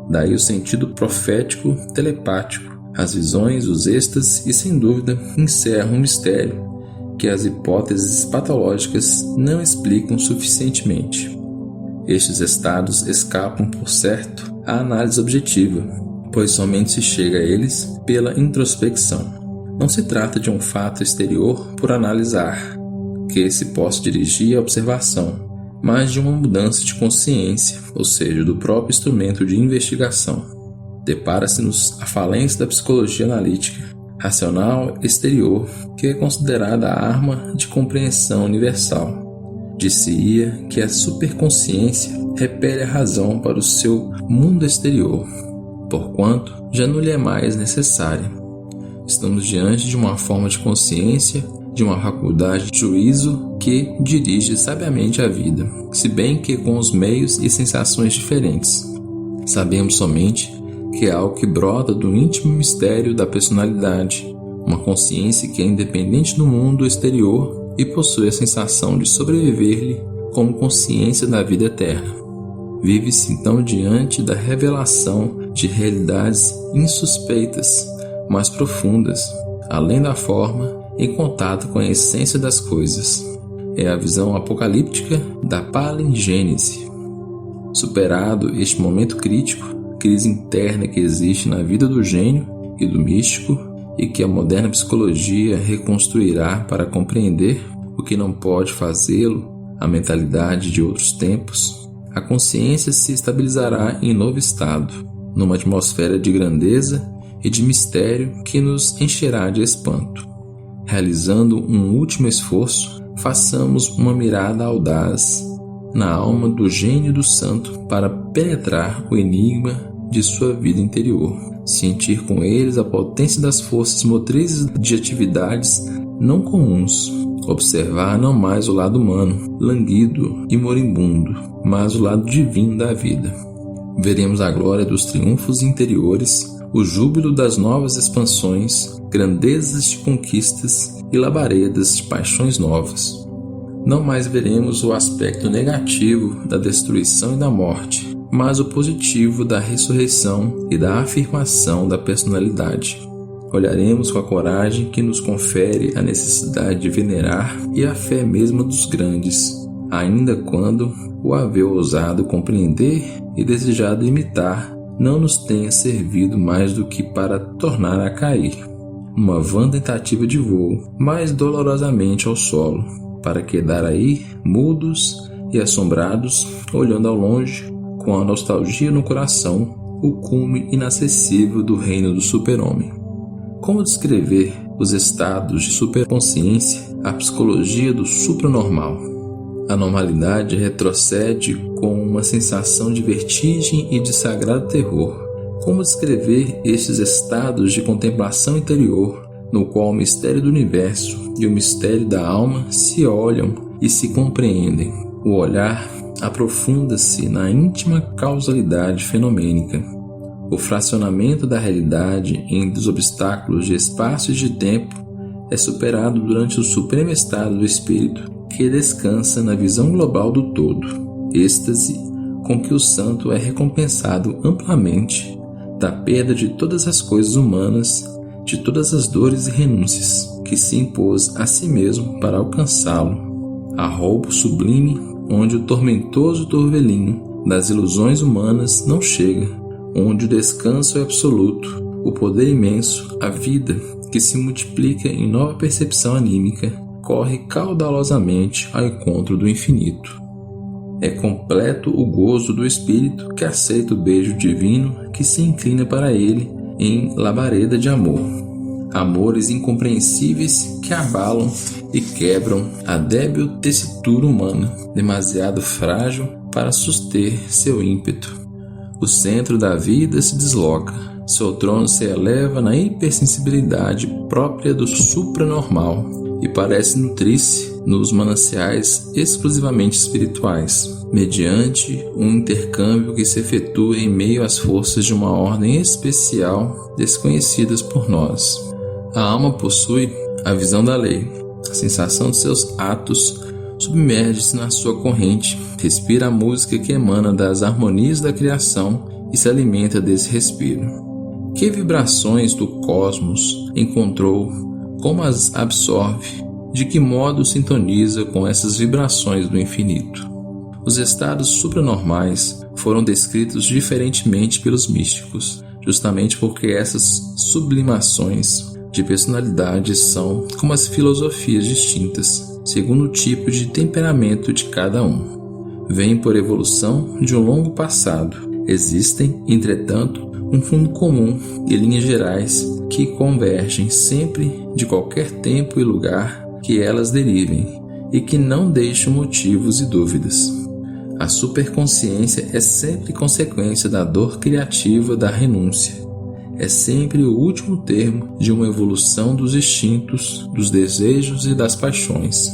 Daí o sentido profético telepático, as visões, os êxtases e, sem dúvida, encerram um mistério que as hipóteses patológicas não explicam suficientemente. Estes estados escapam, por certo, à análise objetiva, pois somente se chega a eles pela introspecção. Não se trata de um fato exterior por analisar, que se possa dirigir à observação, mas de uma mudança de consciência, ou seja, do próprio instrumento de investigação. Depara-se-nos a falência da psicologia analítica, racional exterior, que é considerada a arma de compreensão universal. Dir-se-ia que a superconsciência repele a razão para o seu mundo exterior, porquanto já não lhe é mais necessária. Estamos diante de uma forma de consciência, de uma faculdade de juízo que dirige sabiamente a vida, se bem que com os meios e sensações diferentes. Sabemos somente que é algo que brota do íntimo mistério da personalidade, uma consciência que é independente do mundo exterior e possui a sensação de sobreviver-lhe como consciência da vida eterna. Vive-se então diante da revelação de realidades insuspeitas, mais profundas, além da forma, em contato com a essência das coisas. É a visão apocalíptica da palingênese. Superado este momento crítico, crise interna que existe na vida do gênio e do místico e que a moderna psicologia reconstruirá para compreender o que não pode fazê-lo, a mentalidade de outros tempos, a consciência se estabilizará em novo estado, numa atmosfera de grandeza e de mistério que nos encherá de espanto. Realizando um último esforço, façamos uma mirada audaz na alma do gênio do santo para penetrar o enigma de sua vida interior, sentir com eles a potência das forças motrizes de atividades não comuns, observar não mais o lado humano, languido e moribundo, mas o lado divino da vida. Veremos a glória dos triunfos interiores, o júbilo das novas expansões, grandezas de conquistas e labaredas de paixões novas. Não mais veremos o aspecto negativo da destruição e da morte, mas o positivo da ressurreição e da afirmação da personalidade. Olharemos com a coragem que nos confere a necessidade de venerar e a fé mesma dos grandes, ainda quando o haver ousado compreender e desejado imitar não nos tenha servido mais do que para tornar a cair, uma vã tentativa de voo, mais dolorosamente ao solo, para quedar aí, mudos e assombrados, olhando ao longe, com a nostalgia no coração, o cume inacessível do reino do super-homem. Como descrever os estados de superconsciência, a psicologia do supranormal? A normalidade retrocede com uma sensação de vertigem e de sagrado terror. Como descrever estes estados de contemplação interior, no qual o mistério do universo e o mistério da alma se olham e se compreendem? O olhar aprofunda-se na íntima causalidade fenomênica. O fracionamento da realidade entre os obstáculos de espaço e de tempo é superado durante o supremo estado do espírito, que descansa na visão global do todo, êxtase com que o santo é recompensado amplamente da perda de todas as coisas humanas, de todas as dores e renúncias que se impôs a si mesmo para alcançá-lo, arroubo sublime onde o tormentoso turvelinho das ilusões humanas não chega, onde o descanso é absoluto, o poder imenso, a vida que se multiplica em nova percepção anímica, corre caudalosamente ao encontro do infinito. É completo o gozo do espírito que aceita o beijo divino que se inclina para ele em labareda de amor. Amores incompreensíveis que abalam e quebram a débil tessitura humana, demasiado frágil para suster seu ímpeto. O centro da vida se desloca, seu trono se eleva na hipersensibilidade própria do supranormal e parece nutrir-se nos mananciais exclusivamente espirituais, mediante um intercâmbio que se efetua em meio às forças de uma ordem especial desconhecidas por nós. A alma possui a visão da lei, a sensação de seus atos submerge-se na sua corrente, respira a música que emana das harmonias da criação e se alimenta desse respiro. Que vibrações do cosmos encontrou, como as absorve, de que modo sintoniza com essas vibrações do infinito? Os estados supranormais foram descritos diferentemente pelos místicos, justamente porque essas sublimações de personalidade são como as filosofias distintas, segundo o tipo de temperamento de cada um. Vêm por evolução de um longo passado. Existem, entretanto, um fundo comum e linhas gerais que convergem sempre de qualquer tempo e lugar que elas derivem e que não deixam motivos e dúvidas. A superconsciência é sempre consequência da dor criativa da renúncia. É sempre o último termo de uma evolução dos instintos, dos desejos e das paixões.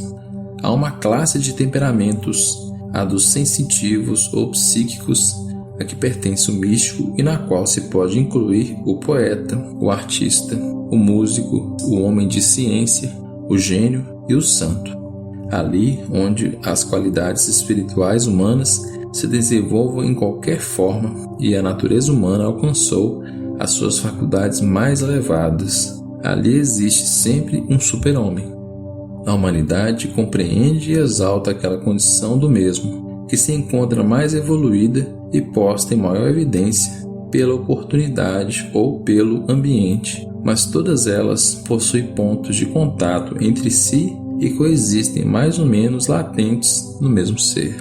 Há uma classe de temperamentos, a dos sensitivos ou psíquicos, a que pertence o místico e na qual se pode incluir o poeta, o artista, o músico, o homem de ciência, o gênio e o santo. Ali onde as qualidades espirituais humanas se desenvolvam em qualquer forma e a natureza humana alcançou as suas faculdades mais elevadas, ali existe sempre um super-homem. A humanidade compreende e exalta aquela condição do mesmo, que se encontra mais evoluída e posta em maior evidência pela oportunidade ou pelo ambiente, mas todas elas possuem pontos de contato entre si e coexistem mais ou menos latentes no mesmo ser.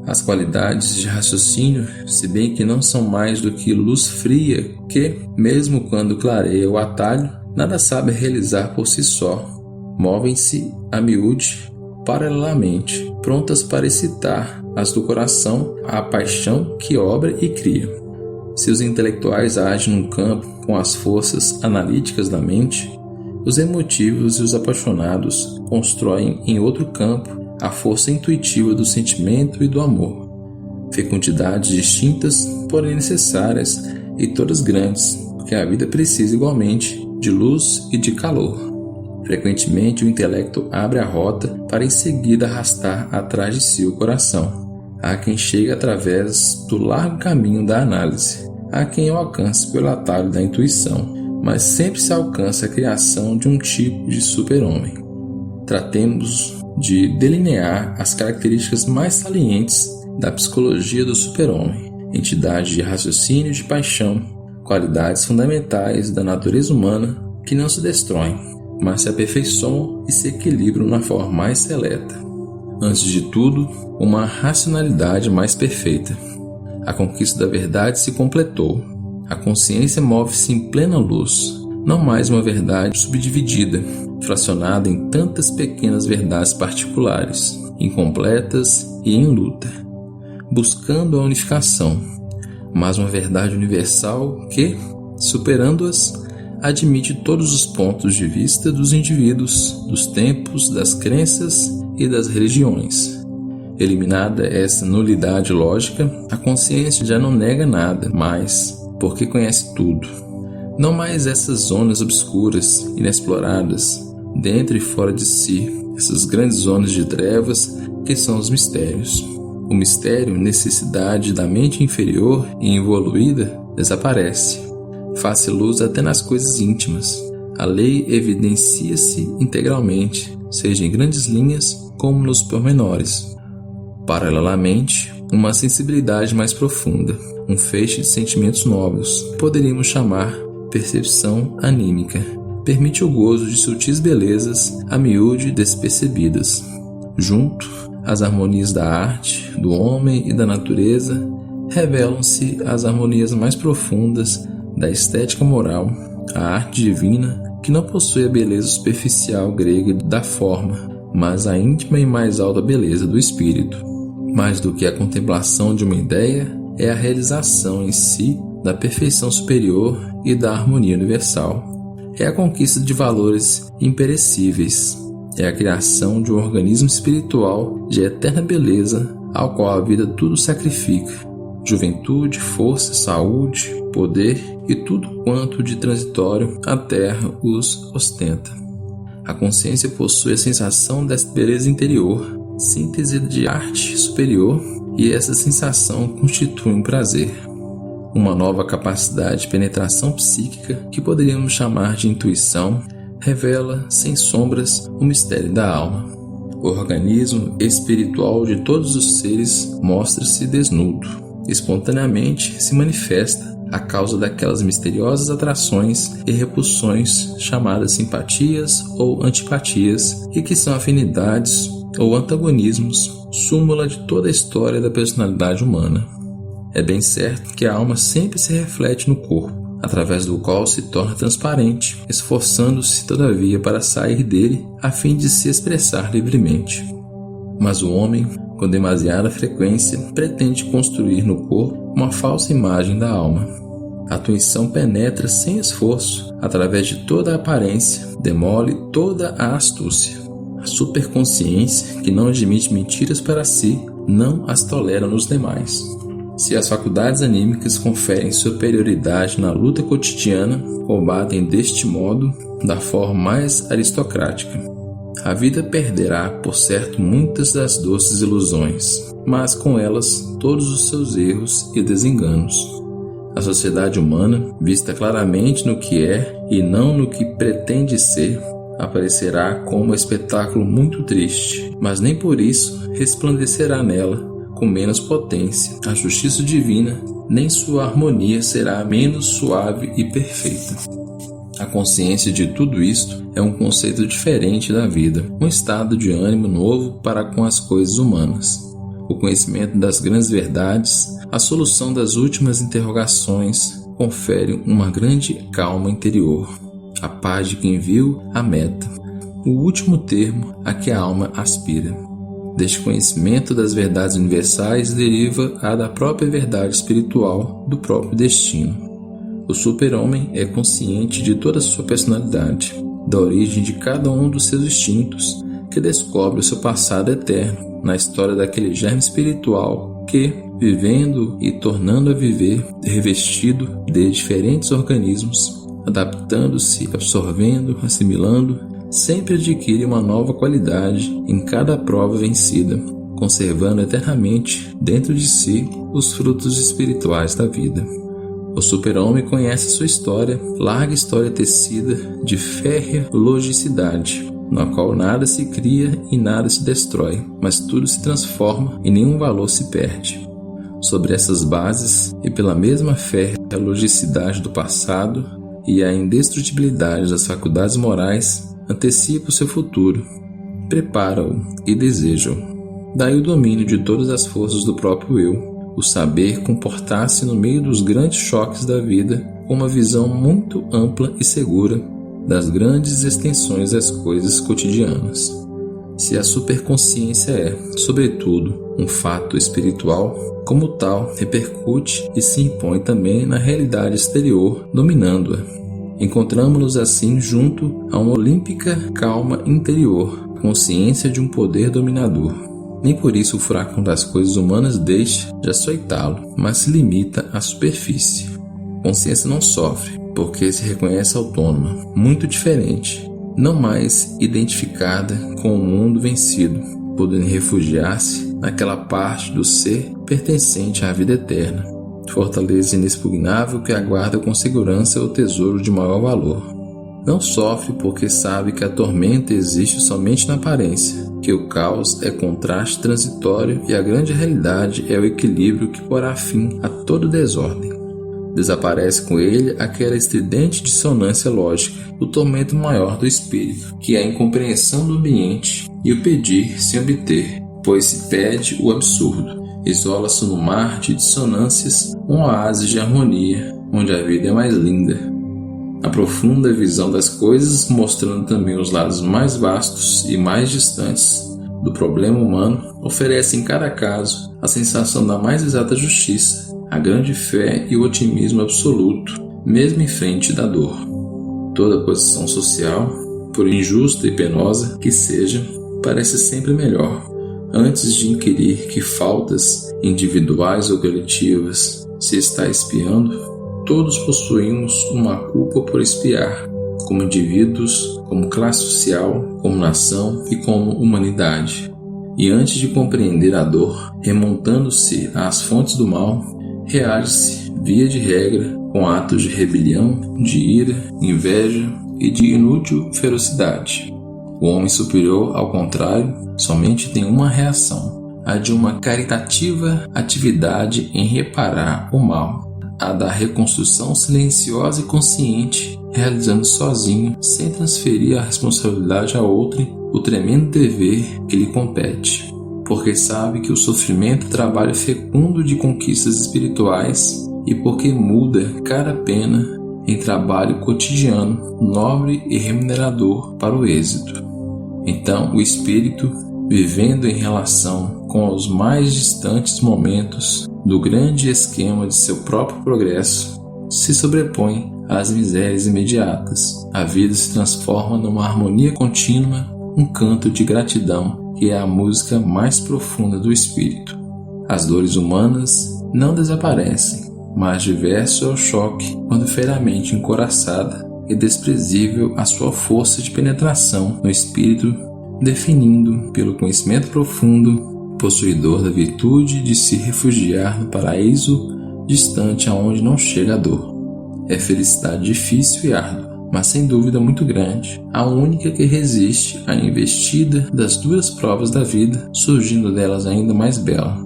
As qualidades de raciocínio, se bem que não são mais do que luz fria que, mesmo quando clareia o atalho, nada sabe realizar por si só, movem-se a miúde, paralelamente, prontas para excitar as do coração à paixão que obra e cria. Se os intelectuais agem num campo com as forças analíticas da mente, os emotivos e os apaixonados constroem em outro campo a força intuitiva do sentimento e do amor. Fecundidades distintas, porém necessárias e todas grandes, porque a vida precisa igualmente de luz e de calor. Frequentemente o intelecto abre a rota para em seguida arrastar atrás de si o coração. Há quem chegue através do largo caminho da análise, há quem o alcance pelo atalho da intuição, mas sempre se alcança a criação de um tipo de super-homem. Tratemos de delinear as características mais salientes da psicologia do super-homem, entidade de raciocínio e de paixão, qualidades fundamentais da natureza humana que não se destroem, mas se aperfeiçoam e se equilibram na forma mais seleta. Antes de tudo, uma racionalidade mais perfeita. A conquista da verdade se completou. A consciência move-se em plena luz, não mais uma verdade subdividida, fracionada em tantas pequenas verdades particulares, incompletas e em luta, buscando a unificação, mas uma verdade universal que, superando-as, admite todos os pontos de vista dos indivíduos, dos tempos, das crenças e das religiões. Eliminada essa nulidade lógica, a consciência já não nega nada mais, porque conhece tudo. Não mais essas zonas obscuras, inexploradas, dentro e fora de si, essas grandes zonas de trevas que são os mistérios. O mistério, necessidade da mente inferior e evoluída, desaparece. Faz-se luz até nas coisas íntimas. A lei evidencia-se integralmente, seja em grandes linhas como nos pormenores. Paralelamente, uma sensibilidade mais profunda, um feixe de sentimentos novos, poderíamos chamar percepção anímica, permite o gozo de sutis belezas a miúde despercebidas. Junto às harmonias da arte, do homem e da natureza, revelam-se as harmonias mais profundas da estética moral, a arte divina, que não possui a beleza superficial grega da forma, mas a íntima e mais alta beleza do espírito. Mais do que a contemplação de uma ideia, é a realização em si da perfeição superior e da harmonia universal. É a conquista de valores imperecíveis. É a criação de um organismo espiritual de eterna beleza, ao qual a vida tudo sacrifica. Juventude, força, saúde, poder e tudo quanto de transitório a terra os ostenta. A consciência possui a sensação desta beleza interior, síntese de arte superior, e essa sensação constitui um prazer. Uma nova capacidade de penetração psíquica, que poderíamos chamar de intuição, revela, sem sombras, o mistério da alma. O organismo espiritual de todos os seres mostra-se desnudo. Espontaneamente se manifesta a causa daquelas misteriosas atrações e repulsões chamadas simpatias ou antipatias, e que são afinidades ou antagonismos, súmula de toda a história da personalidade humana. É bem certo que a alma sempre se reflete no corpo, através do qual se torna transparente, esforçando-se todavia para sair dele a fim de se expressar livremente. Mas o homem, com demasiada frequência, pretende construir no corpo uma falsa imagem da alma. A intuição penetra sem esforço, através de toda a aparência, demole toda a astúcia. A superconsciência, que não admite mentiras para si, não as tolera nos demais. Se as faculdades anímicas conferem superioridade na luta cotidiana, combatem deste modo, da forma mais aristocrática. A vida perderá, por certo, muitas das doces ilusões, mas com elas todos os seus erros e desenganos. A sociedade humana, vista claramente no que é e não no que pretende ser, aparecerá como um espetáculo muito triste, mas nem por isso resplandecerá nela com menos potência a justiça divina, nem sua harmonia será menos suave e perfeita. A consciência de tudo isto é um conceito diferente da vida, um estado de ânimo novo para com as coisas humanas. O conhecimento das grandes verdades, a solução das últimas interrogações, confere uma grande calma interior, a paz de quem viu a meta, o último termo a que a alma aspira. Deste conhecimento das verdades universais deriva a da própria verdade espiritual do próprio destino. O super-homem é consciente de toda a sua personalidade, da origem de cada um dos seus instintos, que descobre o seu passado eterno na história daquele germe espiritual que, vivendo e tornando a viver, revestido de diferentes organismos, adaptando-se, absorvendo, assimilando, sempre adquire uma nova qualidade em cada prova vencida, conservando eternamente dentro de si os frutos espirituais da vida. O super-homem conhece sua história, larga história tecida de férrea logicidade, na qual nada se cria e nada se destrói, mas tudo se transforma e nenhum valor se perde. Sobre essas bases, e pela mesma férrea logicidade do passado e a indestrutibilidade das faculdades morais, antecipa o seu futuro, prepara-o e deseja-o. Daí o domínio de todas as forças do próprio eu, o saber comportar-se no meio dos grandes choques da vida com uma visão muito ampla e segura das grandes extensões das coisas cotidianas. Se a superconsciência é, sobretudo, um fato espiritual, como tal, repercute e se impõe também na realidade exterior, dominando-a. Encontramos-nos assim junto a uma olímpica calma interior, consciência de um poder dominador. Nem por isso o furacão das coisas humanas deixa de açoitá-lo, mas se limita à superfície. Consciência não sofre, porque se reconhece autônoma, muito diferente, não mais identificada com o mundo vencido, podendo refugiar-se naquela parte do ser pertencente à vida eterna, fortaleza inexpugnável que aguarda com segurança o tesouro de maior valor. Não sofre porque sabe que a tormenta existe somente na aparência, que o caos é contraste transitório e a grande realidade é o equilíbrio que porá fim a toda desordem. Desaparece com ele aquela estridente dissonância lógica, o tormento maior do espírito, que é a incompreensão do ambiente e o pedir sem obter, pois se pede o absurdo. Isola-se no mar de dissonâncias um oásis de harmonia, onde a vida é mais linda. A profunda visão das coisas, mostrando também os lados mais vastos e mais distantes do problema humano, oferece em cada caso a sensação da mais exata justiça, a grande fé e o otimismo absoluto, mesmo em frente da dor. Toda posição social, por injusta e penosa que seja, parece sempre melhor, antes de inquirir que faltas individuais ou coletivas se está expiando. Todos possuímos uma culpa por expiar, como indivíduos, como classe social, como nação e como humanidade. E antes de compreender a dor, remontando-se às fontes do mal, reage-se, via de regra, com atos de rebelião, de ira, inveja e de inútil ferocidade. O homem superior, ao contrário, somente tem uma reação, a de uma caritativa atividade em reparar o mal, a da reconstrução silenciosa e consciente, realizando sozinho, sem transferir a responsabilidade a outrem, o tremendo dever que lhe compete, porque sabe que o sofrimento é trabalho fecundo de conquistas espirituais e porque muda cada pena em trabalho cotidiano, nobre e remunerador para o êxito. Então, o espírito, vivendo em relação com os mais distantes momentos do grande esquema de seu próprio progresso, se sobrepõe às misérias imediatas. A vida se transforma numa harmonia contínua, um canto de gratidão que é a música mais profunda do espírito. As dores humanas não desaparecem, mas diverso é o choque quando feiramente encoraçada e desprezível a sua força de penetração no espírito, definindo, pelo conhecimento profundo, possuidor da virtude de se refugiar no paraíso distante aonde não chega a dor. É felicidade difícil e árdua, mas sem dúvida muito grande, a única que resiste à investida das duras provas da vida, surgindo delas ainda mais bela.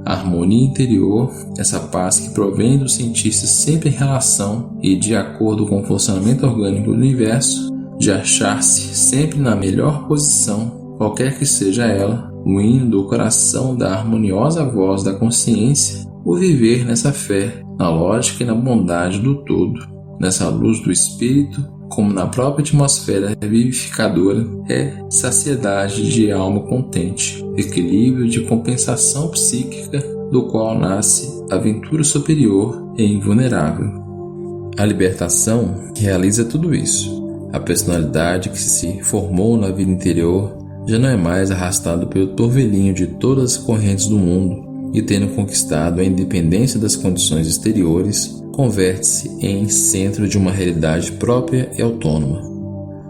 A harmonia interior, essa paz que provém do sentir-se sempre em relação e de acordo com o funcionamento orgânico do universo, de achar-se sempre na melhor posição, qualquer que seja ela, o hino do coração da harmoniosa voz da consciência, o viver nessa fé, na lógica e na bondade do todo, nessa luz do espírito, como na própria atmosfera vivificadora, é saciedade de alma contente, equilíbrio de compensação psíquica, do qual nasce a aventura superior e invulnerável. A libertação realiza tudo isso. A personalidade que se formou na vida interior já não é mais arrastada pelo torvelinho de todas as correntes do mundo e, tendo conquistado a independência das condições exteriores, converte-se em centro de uma realidade própria e autônoma.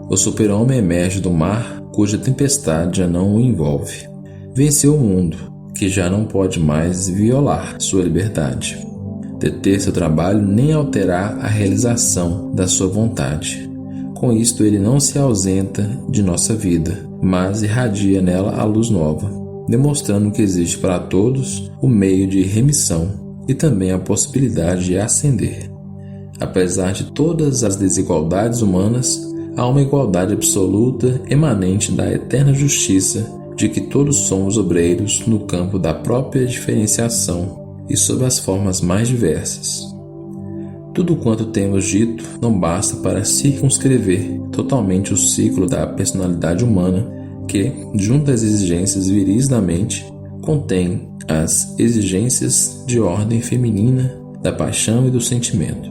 O super-homem emerge do mar cuja tempestade já não o envolve. Venceu o mundo, que já não pode mais violar sua liberdade. Deter seu trabalho nem alterar a realização da sua vontade. Com isto ele não se ausenta de nossa vida, mas irradia nela a luz nova, demonstrando que existe para todos o meio de remissão e também a possibilidade de ascender. Apesar de todas as desigualdades humanas, há uma igualdade absoluta emanente da eterna justiça de que todos somos obreiros no campo da própria diferenciação e sob as formas mais diversas. Tudo quanto temos dito não basta para circunscrever totalmente o ciclo da personalidade humana que, junto às exigências viris da mente, contém as exigências de ordem feminina, da paixão e do sentimento.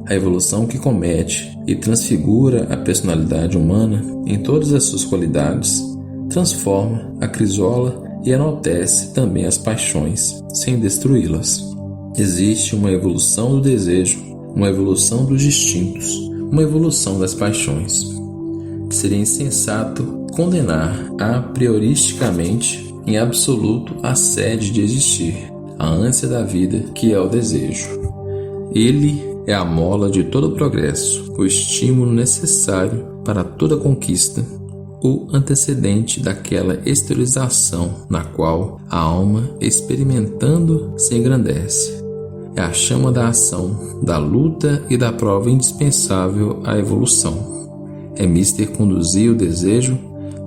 A evolução que comete e transfigura a personalidade humana em todas as suas qualidades, transforma, acrisola e enaltece também as paixões, sem destruí-las. Existe uma evolução do desejo, uma evolução dos instintos, uma evolução das paixões. Seria insensato condenar a prioristicamente, em absoluto, a sede de existir, a ânsia da vida, que é o desejo. Ele é a mola de todo progresso, o estímulo necessário para toda conquista, o antecedente daquela exteriorização na qual a alma, experimentando, se engrandece. É a chama da ação, da luta e da prova indispensável à evolução. É mister conduzir o desejo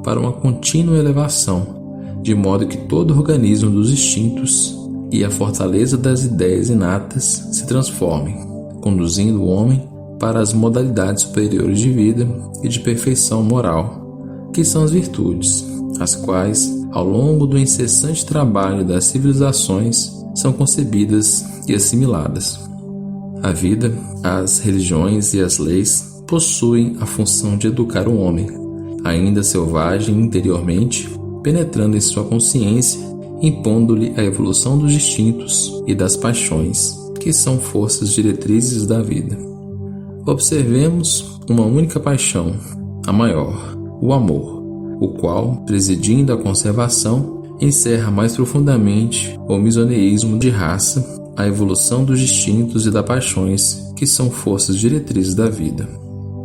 para uma contínua elevação, de modo que todo o organismo dos instintos e a fortaleza das ideias inatas se transformem, conduzindo o homem para as modalidades superiores de vida e de perfeição moral, que são as virtudes, as quais, ao longo do incessante trabalho das civilizações, são concebidas e assimiladas. A vida, as religiões e as leis possuem a função de educar o homem, ainda selvagem interiormente, penetrando em sua consciência, impondo-lhe a evolução dos instintos e das paixões, que são forças diretrizes da vida. Observemos uma única paixão, a maior, o amor, o qual, presidindo a conservação, encerra mais profundamente o misoneísmo de raça, a evolução dos instintos e das paixões, que são forças diretrizes da vida.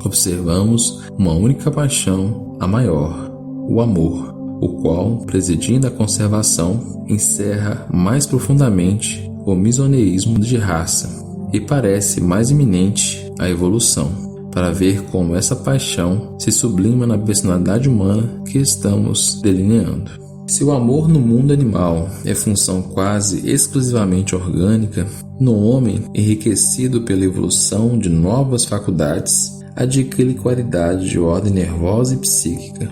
Observamos uma única paixão, a maior, o amor, o qual, presidindo a conservação, encerra mais profundamente o misoneísmo de raça e parece mais iminente a evolução, para ver como essa paixão se sublima na personalidade humana que estamos delineando. Se o amor no mundo animal é função quase exclusivamente orgânica, no homem, enriquecido pela evolução de novas faculdades, adquire qualidade de ordem nervosa e psíquica.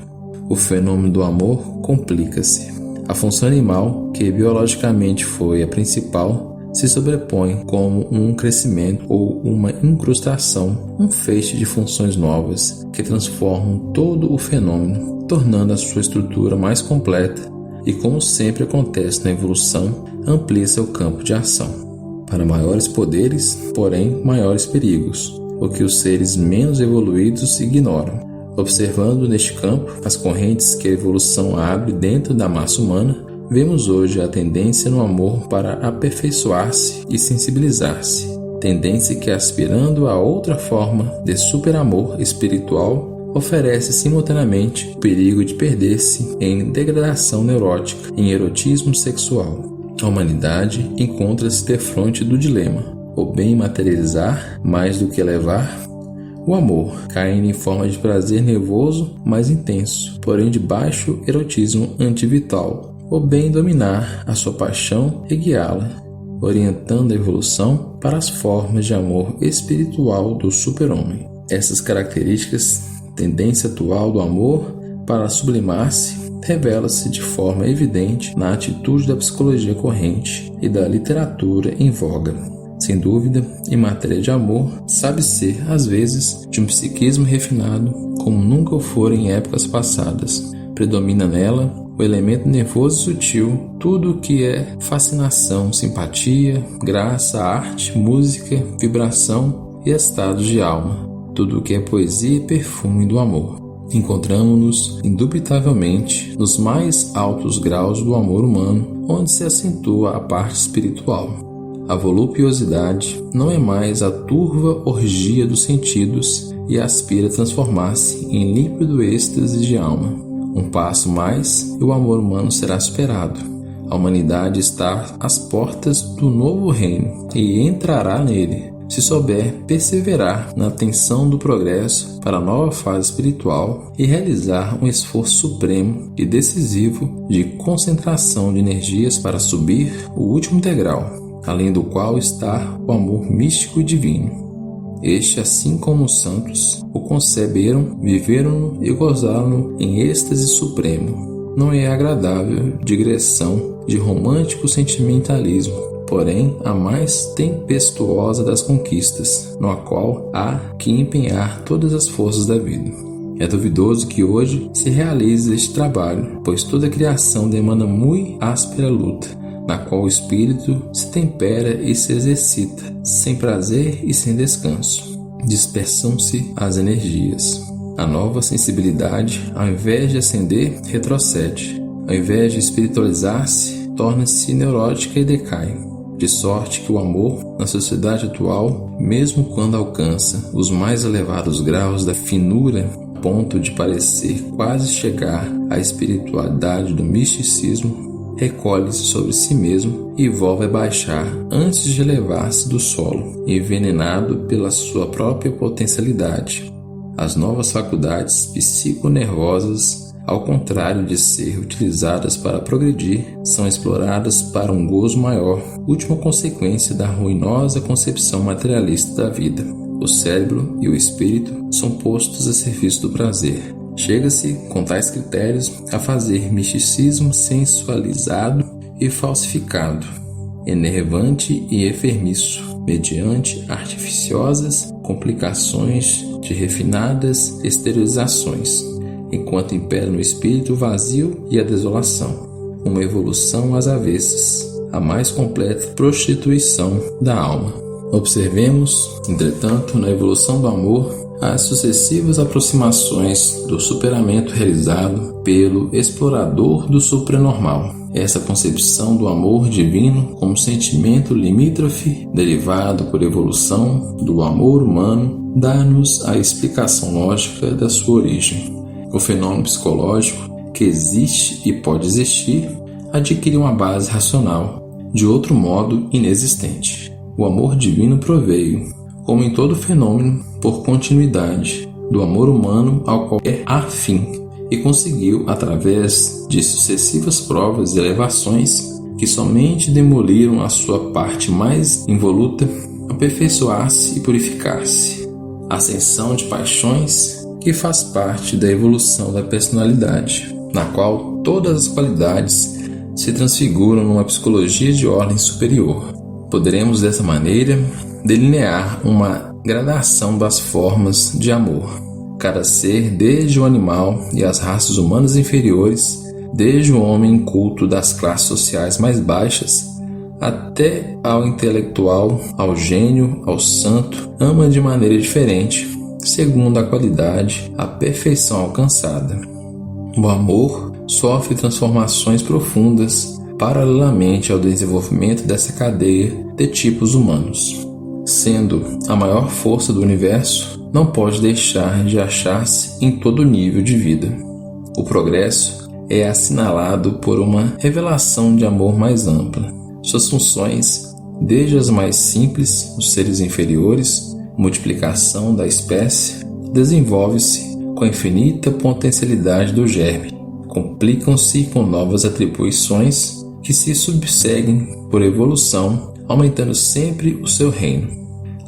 O fenômeno do amor complica-se. A função animal, que biologicamente foi a principal, se sobrepõe como um crescimento ou uma incrustação, um feixe de funções novas que transformam todo o fenômeno, tornando a sua estrutura mais completa, e, como sempre acontece na evolução, amplia seu campo de ação. Para maiores poderes, porém, maiores perigos, o que os seres menos evoluídos ignoram. Observando neste campo as correntes que a evolução abre dentro da massa humana, vemos hoje a tendência no amor para aperfeiçoar-se e sensibilizar-se, tendência que, aspirando a outra forma de superamor espiritual, oferece simultaneamente o perigo de perder-se em degradação neurótica, em erotismo sexual. A humanidade encontra-se defronte do dilema: o bem materializar mais do que elevar? O amor, caindo em forma de prazer nervoso mais intenso, porém de baixo erotismo antivital. O bem dominar a sua paixão e guiá-la, orientando a evolução para as formas de amor espiritual do super-homem. Essas características, tendência atual do amor para sublimar-se, revela-se de forma evidente na atitude da psicologia corrente e da literatura em voga. Sem dúvida, em matéria de amor, sabe ser, às vezes, de um psiquismo refinado, como nunca o fora em épocas passadas. Predomina nela o elemento nervoso e sutil, tudo o que é fascinação, simpatia, graça, arte, música, vibração e estados de alma, tudo o que é poesia e perfume do amor. Encontramos-nos, indubitavelmente, nos mais altos graus do amor humano, onde se acentua a parte espiritual. A voluptuosidade não é mais a turva orgia dos sentidos e aspira a transformar-se em límpido êxtase de alma. Um passo mais e o amor humano será superado. A humanidade está às portas do novo reino e entrará nele, se souber perseverar na atenção do progresso para a nova fase espiritual e realizar um esforço supremo e decisivo de concentração de energias para subir o último degrau, além do qual está o amor místico e divino. Este, assim como os santos, o conceberam, viveram-no e gozaram-no em êxtase supremo. Não é agradável digressão de romântico sentimentalismo, porém a mais tempestuosa das conquistas, no qual há que empenhar todas as forças da vida. É duvidoso que hoje se realize este trabalho, pois toda a criação demanda muito áspera luta, na qual o espírito se tempera e se exercita, sem prazer e sem descanso. Dispersam-se as energias. A nova sensibilidade, ao invés de ascender, retrocede. Ao invés de espiritualizar-se, torna-se neurótica e decai. De sorte que o amor, na sociedade atual, mesmo quando alcança os mais elevados graus da finura, a ponto de parecer quase chegar à espiritualidade do misticismo, recolhe-se sobre si mesmo e volta a baixar antes de elevar-se do solo, envenenado pela sua própria potencialidade. As novas faculdades psiconervosas, ao contrário de ser utilizadas para progredir, são exploradas para um gozo maior, última consequência da ruinosa concepção materialista da vida. O cérebro e o espírito são postos a serviço do prazer. Chega-se, com tais critérios, a fazer misticismo sensualizado e falsificado, enervante e enfermiço, mediante artificiosas complicações de refinadas esterilizações, enquanto impera no espírito o vazio e a desolação, uma evolução às avessas, a mais completa prostituição da alma. Observemos, entretanto, na evolução do amor, as sucessivas aproximações do superamento realizado pelo explorador do supranormal. Essa concepção do amor divino como sentimento limítrofe, derivado por evolução do amor humano, dá-nos a explicação lógica da sua origem. O fenômeno psicológico, que existe e pode existir, adquire uma base racional, de outro modo inexistente. O amor divino proveio, como em todo fenômeno, por continuidade, do amor humano ao qual é afim, e conseguiu, através de sucessivas provas e elevações que somente demoliram a sua parte mais involuta, aperfeiçoar-se e purificar-se. Ascensão de paixões que faz parte da evolução da personalidade, na qual todas as qualidades se transfiguram numa psicologia de ordem superior. Poderemos, dessa maneira, delinear uma gradação das formas de amor. Cada ser, desde o animal e as raças humanas inferiores, desde o homem culto das classes sociais mais baixas até ao intelectual, ao gênio, ao santo, ama de maneira diferente, segundo a qualidade, a perfeição alcançada. O amor sofre transformações profundas paralelamente ao desenvolvimento dessa cadeia de tipos humanos. Sendo a maior força do universo, não pode deixar de achar-se em todo nível de vida. O progresso é assinalado por uma revelação de amor mais ampla. Suas funções, desde as mais simples, os seres inferiores, multiplicação da espécie, desenvolve-se com a infinita potencialidade do germe, complicam-se com novas atribuições que se subseguem por evolução, aumentando sempre o seu reino.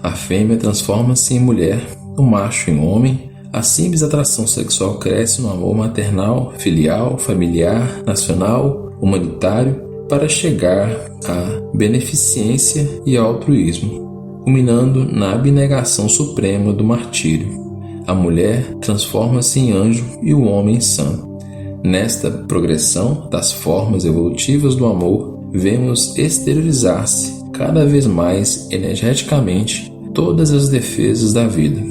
A fêmea transforma-se em mulher, o macho em homem, a simples atração sexual cresce no amor maternal, filial, familiar, nacional, humanitário, para chegar à beneficência e ao altruísmo, culminando na abnegação suprema do martírio. A mulher transforma-se em anjo e o homem em santo. Nesta progressão das formas evolutivas do amor, vemos exteriorizar-se cada vez mais energeticamente todas as defesas da vida,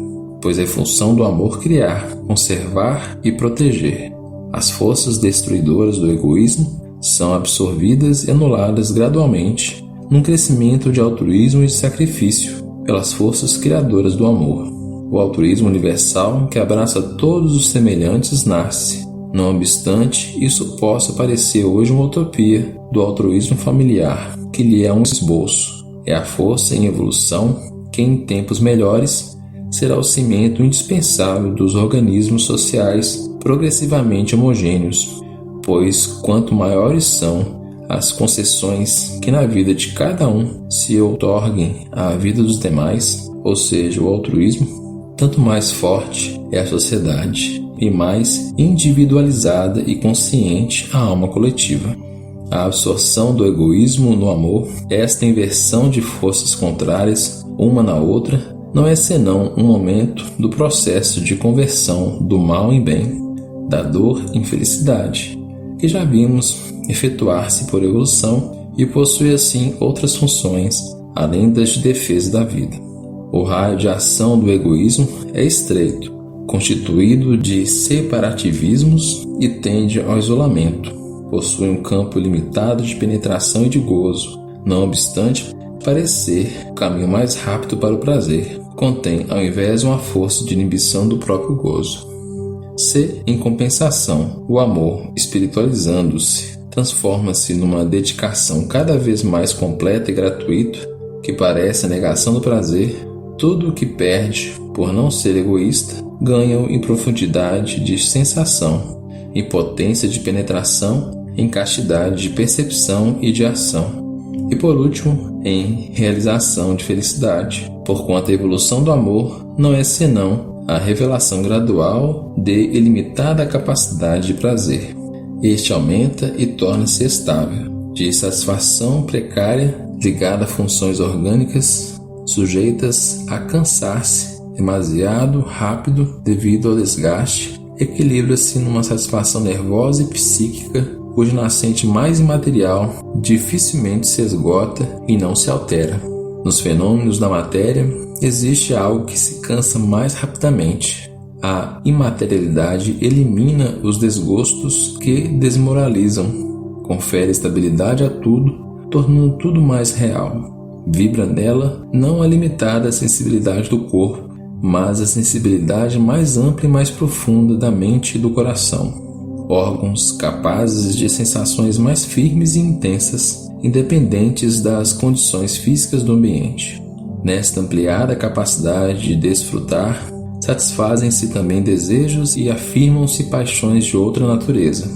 pois é função do amor criar, conservar e proteger. As forças destruidoras do egoísmo são absorvidas e anuladas gradualmente num crescimento de altruísmo e de sacrifício pelas forças criadoras do amor. O altruísmo universal, que abraça todos os semelhantes, nasce. Não obstante, isso possa parecer hoje uma utopia do altruísmo familiar, que lhe é um esboço. É a força em evolução que, em tempos melhores, será o cimento indispensável dos organismos sociais progressivamente homogêneos, pois quanto maiores são as concessões que na vida de cada um se outorguem à vida dos demais, ou seja, o altruísmo, tanto mais forte é a sociedade e mais individualizada e consciente a alma coletiva. A absorção do egoísmo no amor, esta inversão de forças contrárias uma na outra, não é senão um momento do processo de conversão do mal em bem, da dor em felicidade, que já vimos efetuar-se por evolução e possui assim outras funções, além das de defesa da vida. O raio de ação do egoísmo é estreito, constituído de separativismos e tende ao isolamento. Possui um campo limitado de penetração e de gozo. Não obstante parecer o caminho mais rápido para o prazer, contém ao invés uma força de inibição do próprio gozo. Se, em compensação, o amor, espiritualizando-se, transforma-se numa dedicação cada vez mais completa e gratuita, que parece a negação do prazer, tudo o que perde, por não ser egoísta, ganha-o em profundidade de sensação, em potência de penetração, em castidade de percepção e de ação, e por último, em realização de felicidade, porquanto a evolução do amor não é senão a revelação gradual de ilimitada capacidade de prazer. Este aumenta e torna-se estável, de satisfação precária ligada a funções orgânicas sujeitas a cansar-se demasiado rápido devido ao desgaste, equilibra-se numa satisfação nervosa e psíquica cujo nascente mais imaterial dificilmente se esgota e não se altera. Nos fenômenos da matéria existe algo que se cansa mais rapidamente. A imaterialidade elimina os desgostos que desmoralizam, confere estabilidade a tudo, tornando tudo mais real. Vibra nela não a limitada sensibilidade do corpo, mas a sensibilidade mais ampla e mais profunda da mente e do coração. Órgãos capazes de sensações mais firmes e intensas, independentes das condições físicas do ambiente. Nesta ampliada capacidade de desfrutar, satisfazem-se também desejos e afirmam-se paixões de outra natureza.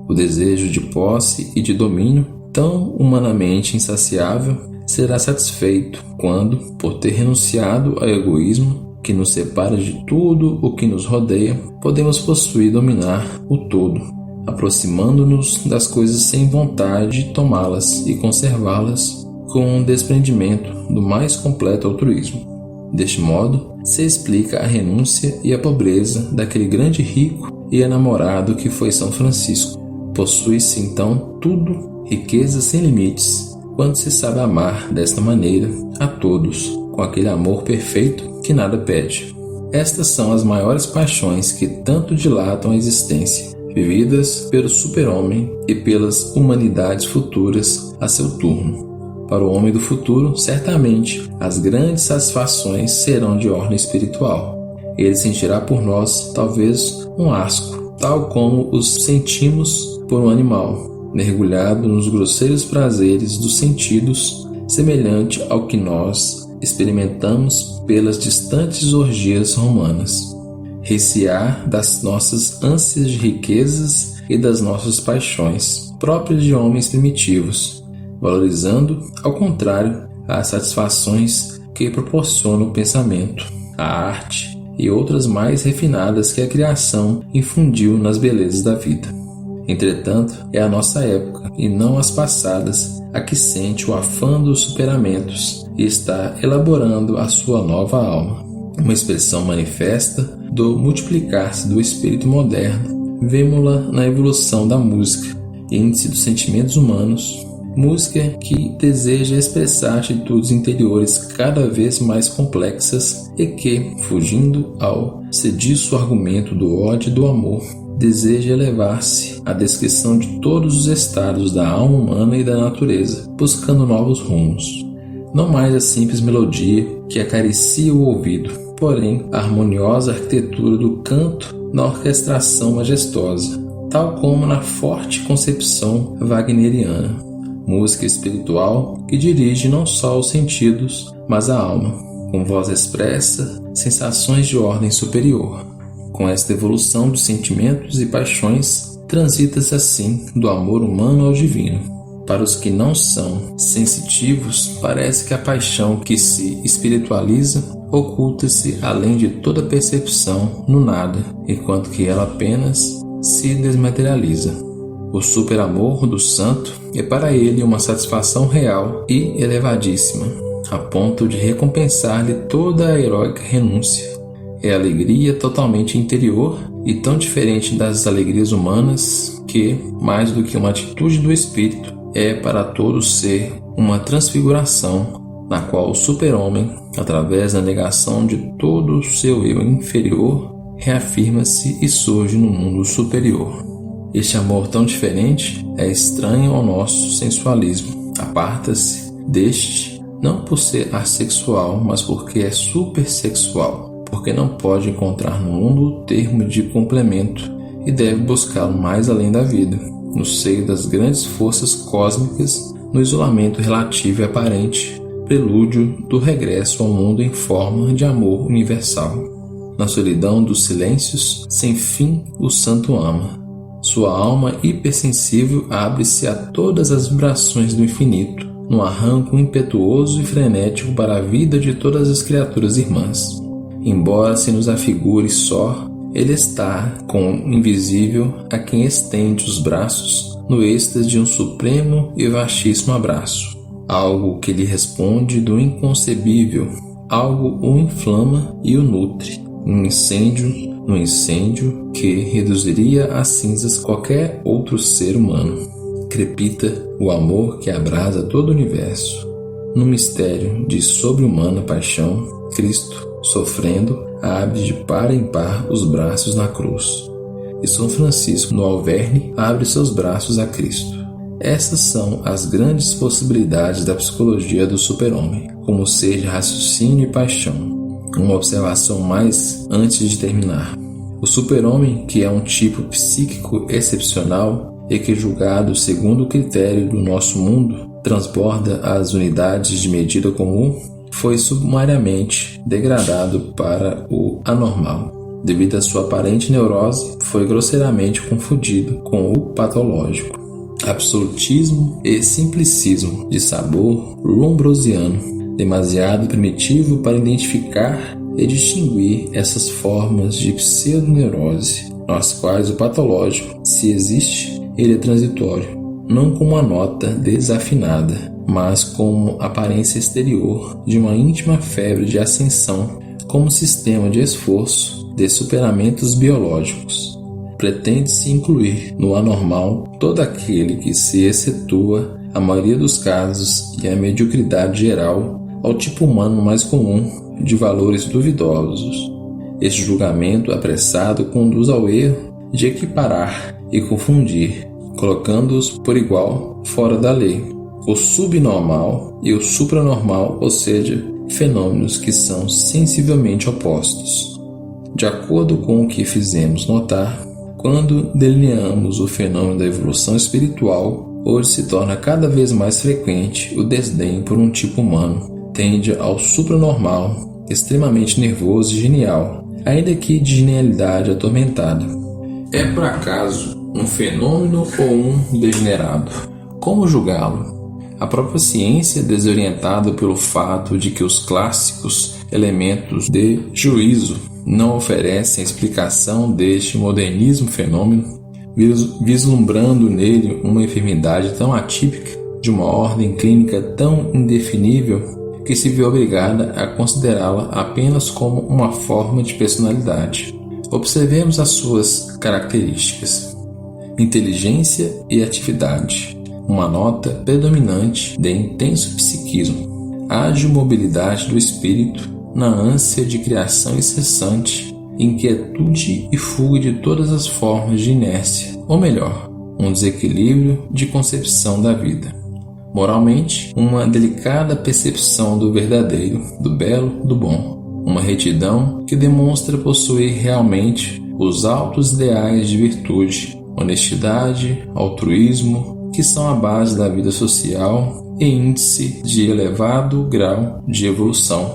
O desejo de posse e de domínio, tão humanamente insaciável, será satisfeito quando, por ter renunciado ao egoísmo que nos separa de tudo o que nos rodeia, podemos possuir e dominar o todo, aproximando-nos das coisas sem vontade de tomá-las e conservá-las com um desprendimento do mais completo altruísmo. Deste modo, se explica a renúncia e a pobreza daquele grande rico e enamorado que foi São Francisco, Possui-se então tudo, riqueza sem limites, quando se sabe amar desta maneira a todos, com aquele amor perfeito que nada pede. Estas são as maiores paixões que tanto dilatam a existência, vividas pelo super-homem e pelas humanidades futuras a seu turno. Para o homem do futuro, certamente, as grandes satisfações serão de ordem espiritual. Ele sentirá por nós, talvez, um asco, tal como os sentimos por um animal, mergulhado nos grosseiros prazeres dos sentidos, semelhante ao que nós experimentamos pelas distantes orgias romanas. Recear das nossas ânsias de riquezas e das nossas paixões, próprias de homens primitivos, valorizando, ao contrário, as satisfações que proporciona o pensamento, a arte e outras mais refinadas que a criação infundiu nas belezas da vida. Entretanto, é a nossa época, e não as passadas, a que sente o afã dos superamentos e está elaborando a sua nova alma. Uma expressão manifesta do multiplicar-se do espírito moderno, vemo-la na evolução da música, índice dos sentimentos humanos, música que deseja expressar atitudes interiores cada vez mais complexas e que, fugindo ao sediço argumento do ódio e do amor, deseja elevar-se à descrição de todos os estados da alma humana e da natureza, buscando novos rumos. Não mais a simples melodia que acaricia o ouvido, porém a harmoniosa arquitetura do canto na orquestração majestosa, tal como na forte concepção wagneriana. Música espiritual que dirige não só os sentidos, mas a alma, com voz expressa, sensações de ordem superior. Com esta evolução de sentimentos e paixões, transita-se assim do amor humano ao divino. Para os que não são sensitivos, parece que a paixão que se espiritualiza oculta-se além de toda percepção no nada, enquanto que ela apenas se desmaterializa. O superamor do santo é para ele uma satisfação real e elevadíssima, a ponto de recompensar-lhe toda a heróica renúncia. É alegria totalmente interior e tão diferente das alegrias humanas que, mais do que uma atitude do espírito, é para todo ser uma transfiguração, na qual o super-homem, através da negação de todo o seu eu inferior, reafirma-se e surge no mundo superior. Este amor tão diferente é estranho ao nosso sensualismo. Aparta-se deste não por ser assexual, mas porque é supersexual, porque não pode encontrar no mundo o termo de complemento e deve buscá-lo mais além da vida, no seio das grandes forças cósmicas, no isolamento relativo e aparente, prelúdio do regresso ao mundo em forma de amor universal. Na solidão dos silêncios, sem fim, o santo ama. Sua alma hipersensível abre-se a todas as vibrações do infinito, num arranco impetuoso e frenético para a vida de todas as criaturas irmãs. Embora se nos afigure só, ele está com o invisível a quem estende os braços no êxtase de um supremo e vastíssimo abraço. Algo que lhe responde do inconcebível, algo o inflama e o nutre. Um incêndio que reduziria a cinzas qualquer outro ser humano. Crepita o amor que abrasa todo o universo. No mistério de sobre-humana paixão, Cristo, sofrendo, abre de par em par os braços na cruz. E São Francisco, no Alverne, abre seus braços a Cristo. Essas são as grandes possibilidades da psicologia do super-homem, como ser de raciocínio e paixão. Uma observação mais antes de terminar. O super-homem, que é um tipo psíquico excepcional e que, julgado segundo o critério do nosso mundo, transborda as unidades de medida comum, foi sumariamente degradado para o anormal. Devido à sua aparente neurose, foi grosseiramente confundido com o patológico. Absolutismo e simplicismo de sabor lombrosiano, demasiado primitivo para identificar e distinguir essas formas de pseudoneurose, nas quais o patológico, se existe, ele é transitório, não como uma nota desafinada, mas como aparência exterior de uma íntima febre de ascensão, como sistema de esforço de superamentos biológicos. pretende-se incluir no anormal todo aquele que se excetua, a maioria dos casos e a mediocridade geral, ao tipo humano mais comum de valores duvidosos. Este julgamento apressado conduz ao erro de equiparar e confundir, colocando-os por igual fora da lei, o subnormal e o supranormal, ou seja, fenômenos que são sensivelmente opostos. De acordo com o que fizemos notar, quando delineamos o fenômeno da evolução espiritual, hoje se torna cada vez mais frequente o desdém por um tipo humano, tende ao supranormal, extremamente nervoso e genial, ainda que de genialidade atormentada. É por acaso um fenômeno ou um degenerado? Como julgá-lo? A própria ciência, desorientada pelo fato de que os clássicos elementos de juízo não oferecem explicação deste modernismo fenômeno, vislumbrando nele uma enfermidade tão atípica, de uma ordem clínica tão indefinível, que se viu obrigada a considerá-la apenas como uma forma de personalidade. Observemos as suas características: inteligência e atividade, uma nota predominante de intenso psiquismo, ágil mobilidade do espírito na ânsia de criação incessante, inquietude e fuga de todas as formas de inércia, ou melhor, um desequilíbrio de concepção da vida. Moralmente, uma delicada percepção do verdadeiro, do belo, do bom, uma retidão que demonstra possuir realmente os altos ideais de virtude, honestidade, altruísmo, que são a base da vida social e índice de elevado grau de evolução,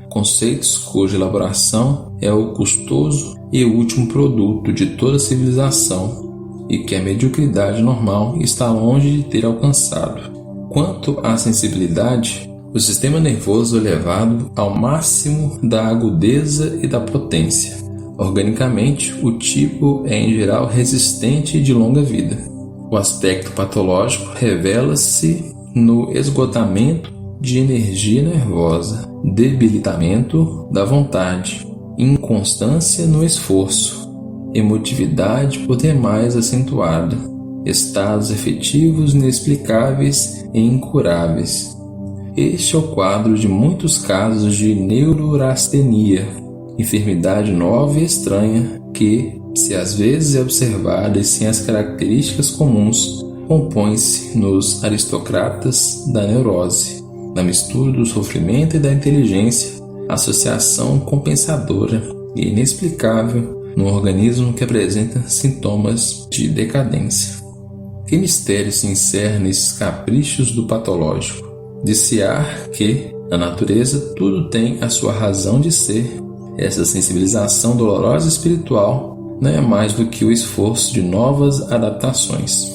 conceitos cuja elaboração é o custoso e último produto de toda civilização e que a mediocridade normal está longe de ter alcançado. Quanto à sensibilidade, o sistema nervoso é elevado ao máximo da agudeza e da potência. Organicamente, o tipo é em geral resistente e de longa vida. O aspecto patológico revela-se no esgotamento de energia nervosa, debilitamento da vontade, inconstância no esforço, emotividade por demais acentuada, estados efetivos inexplicáveis e incuráveis. Este é o quadro de muitos casos de neurastenia, enfermidade nova e estranha que, se às vezes é observada e sem as características comuns, compõe-se nos aristocratas da neurose, na mistura do sofrimento e da inteligência, associação compensadora e inexplicável no organismo que apresenta sintomas de decadência. Que mistério se encerra nesses caprichos do patológico? Dir-se-á que, na natureza, tudo tem a sua razão de ser. Essa sensibilização dolorosa espiritual não é mais do que o esforço de novas adaptações.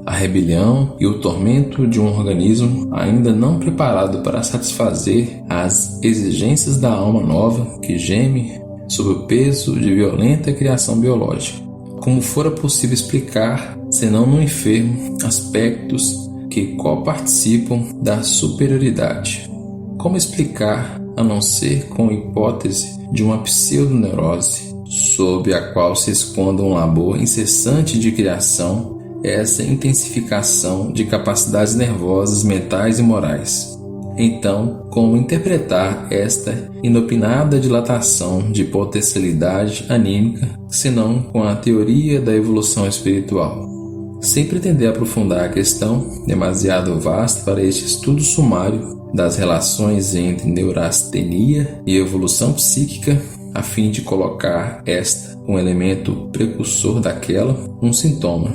A rebelião e o tormento de um organismo ainda não preparado para satisfazer as exigências da alma nova que geme sob o peso de violenta criação biológica. Como fora possível explicar, senão no enfermo, aspectos que coparticipam da superioridade? Como explicar, a não ser com a hipótese de uma pseudoneurose, sob a qual se esconda um labor incessante de criação, essa intensificação de capacidades nervosas, mentais e morais? Então, como interpretar esta inopinada dilatação de potencialidade anímica, senão com a teoria da evolução espiritual? Sem pretender aprofundar a questão, demasiado vasta para este estudo sumário das relações entre neurastenia e evolução psíquica, a fim de colocar esta, um elemento precursor daquela, um sintoma.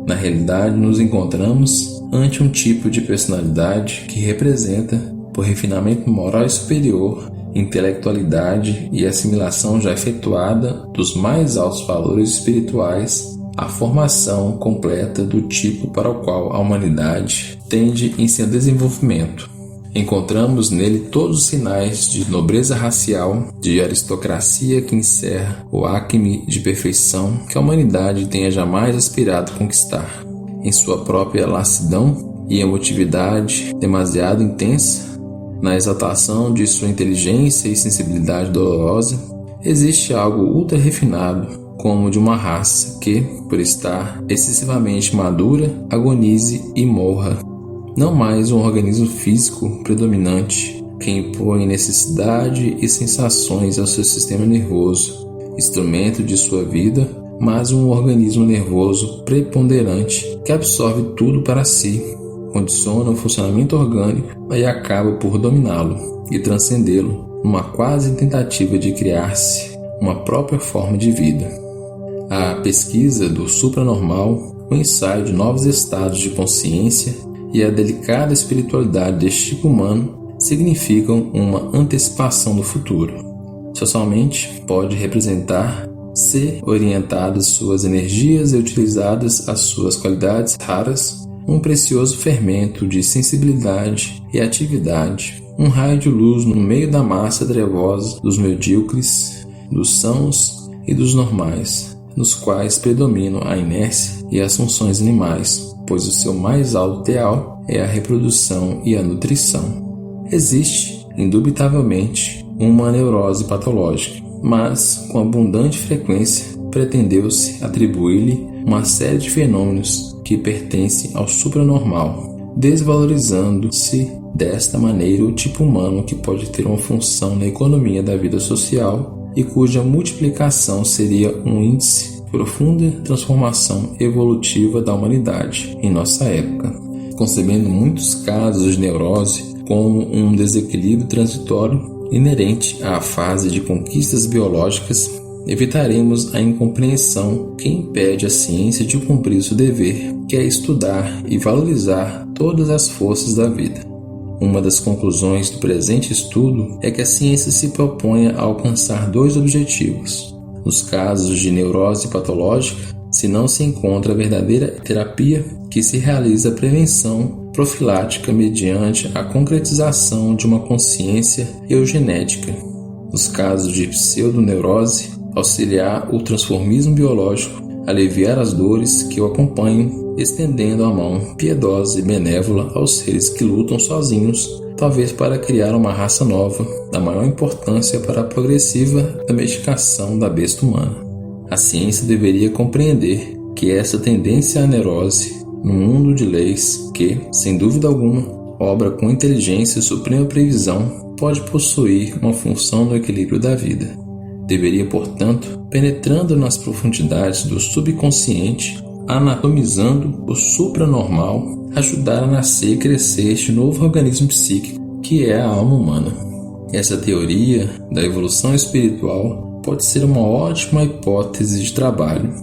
Na realidade, nos encontramos ante um tipo de personalidade que representa, por refinamento moral superior, intelectualidade e assimilação já efetuada dos mais altos valores espirituais, a formação completa do tipo para o qual a humanidade tende em seu desenvolvimento. Encontramos nele todos os sinais de nobreza racial, de aristocracia que encerra o acme de perfeição que a humanidade tenha jamais aspirado a conquistar. Em sua própria lassidão e emotividade demasiado intensa, na exaltação de sua inteligência e sensibilidade dolorosa, existe algo ultra refinado, como de uma raça que, por estar excessivamente madura, agonize e morra. Não mais um organismo físico predominante que impõe necessidade e sensações ao seu sistema nervoso, instrumento de sua vida, mas um organismo nervoso preponderante que absorve tudo para si, condiciona o funcionamento orgânico e acaba por dominá-lo e transcendê-lo numa quase tentativa de criar-se uma própria forma de vida. A pesquisa do supranormal, o ensaio de novos estados de consciência e a delicada espiritualidade deste tipo humano significam uma antecipação do futuro. Socialmente, pode representar ser orientadas suas energias e utilizadas as suas qualidades raras, um precioso fermento de sensibilidade e atividade, um raio de luz no meio da massa trevosa dos medíocres, dos sãos e dos normais, nos quais predominam a inércia e as funções animais, pois o seu mais alto ideal é a reprodução e a nutrição. Existe, indubitavelmente, uma neurose patológica, mas com abundante frequência pretendeu-se atribuir-lhe uma série de fenômenos que pertencem ao supranormal, desvalorizando-se desta maneira o tipo humano que pode ter uma função na economia da vida social e cuja multiplicação seria um índice de profunda transformação evolutiva da humanidade em nossa época, concebendo muitos casos de neurose como um desequilíbrio transitório inerente à fase de conquistas biológicas. Evitaremos a incompreensão que impede a ciência de cumprir seu dever, que é estudar e valorizar todas as forças da vida. Uma das conclusões do presente estudo é que a ciência se propõe a alcançar dois objetivos. Nos casos de neurose patológica, se não se encontra a verdadeira terapia, que se realiza a prevenção profilática mediante a concretização de uma consciência eugenética. Nos casos de pseudoneurose, auxiliar o transformismo biológico, aliviar as dores que o acompanham, estendendo a mão piedosa e benévola aos seres que lutam sozinhos, talvez para criar uma raça nova, da maior importância para a progressiva domesticação da besta humana. A ciência deveria compreender que essa tendência à neurose, no mundo de leis que, sem dúvida alguma, obra com inteligência e suprema previsão, pode possuir uma função no equilíbrio da vida. Deveria, portanto, penetrando nas profundidades do subconsciente, anatomizando o supranormal, ajudar a nascer e crescer este novo organismo psíquico que é a alma humana. Essa teoria da evolução espiritual pode ser uma ótima hipótese de trabalho.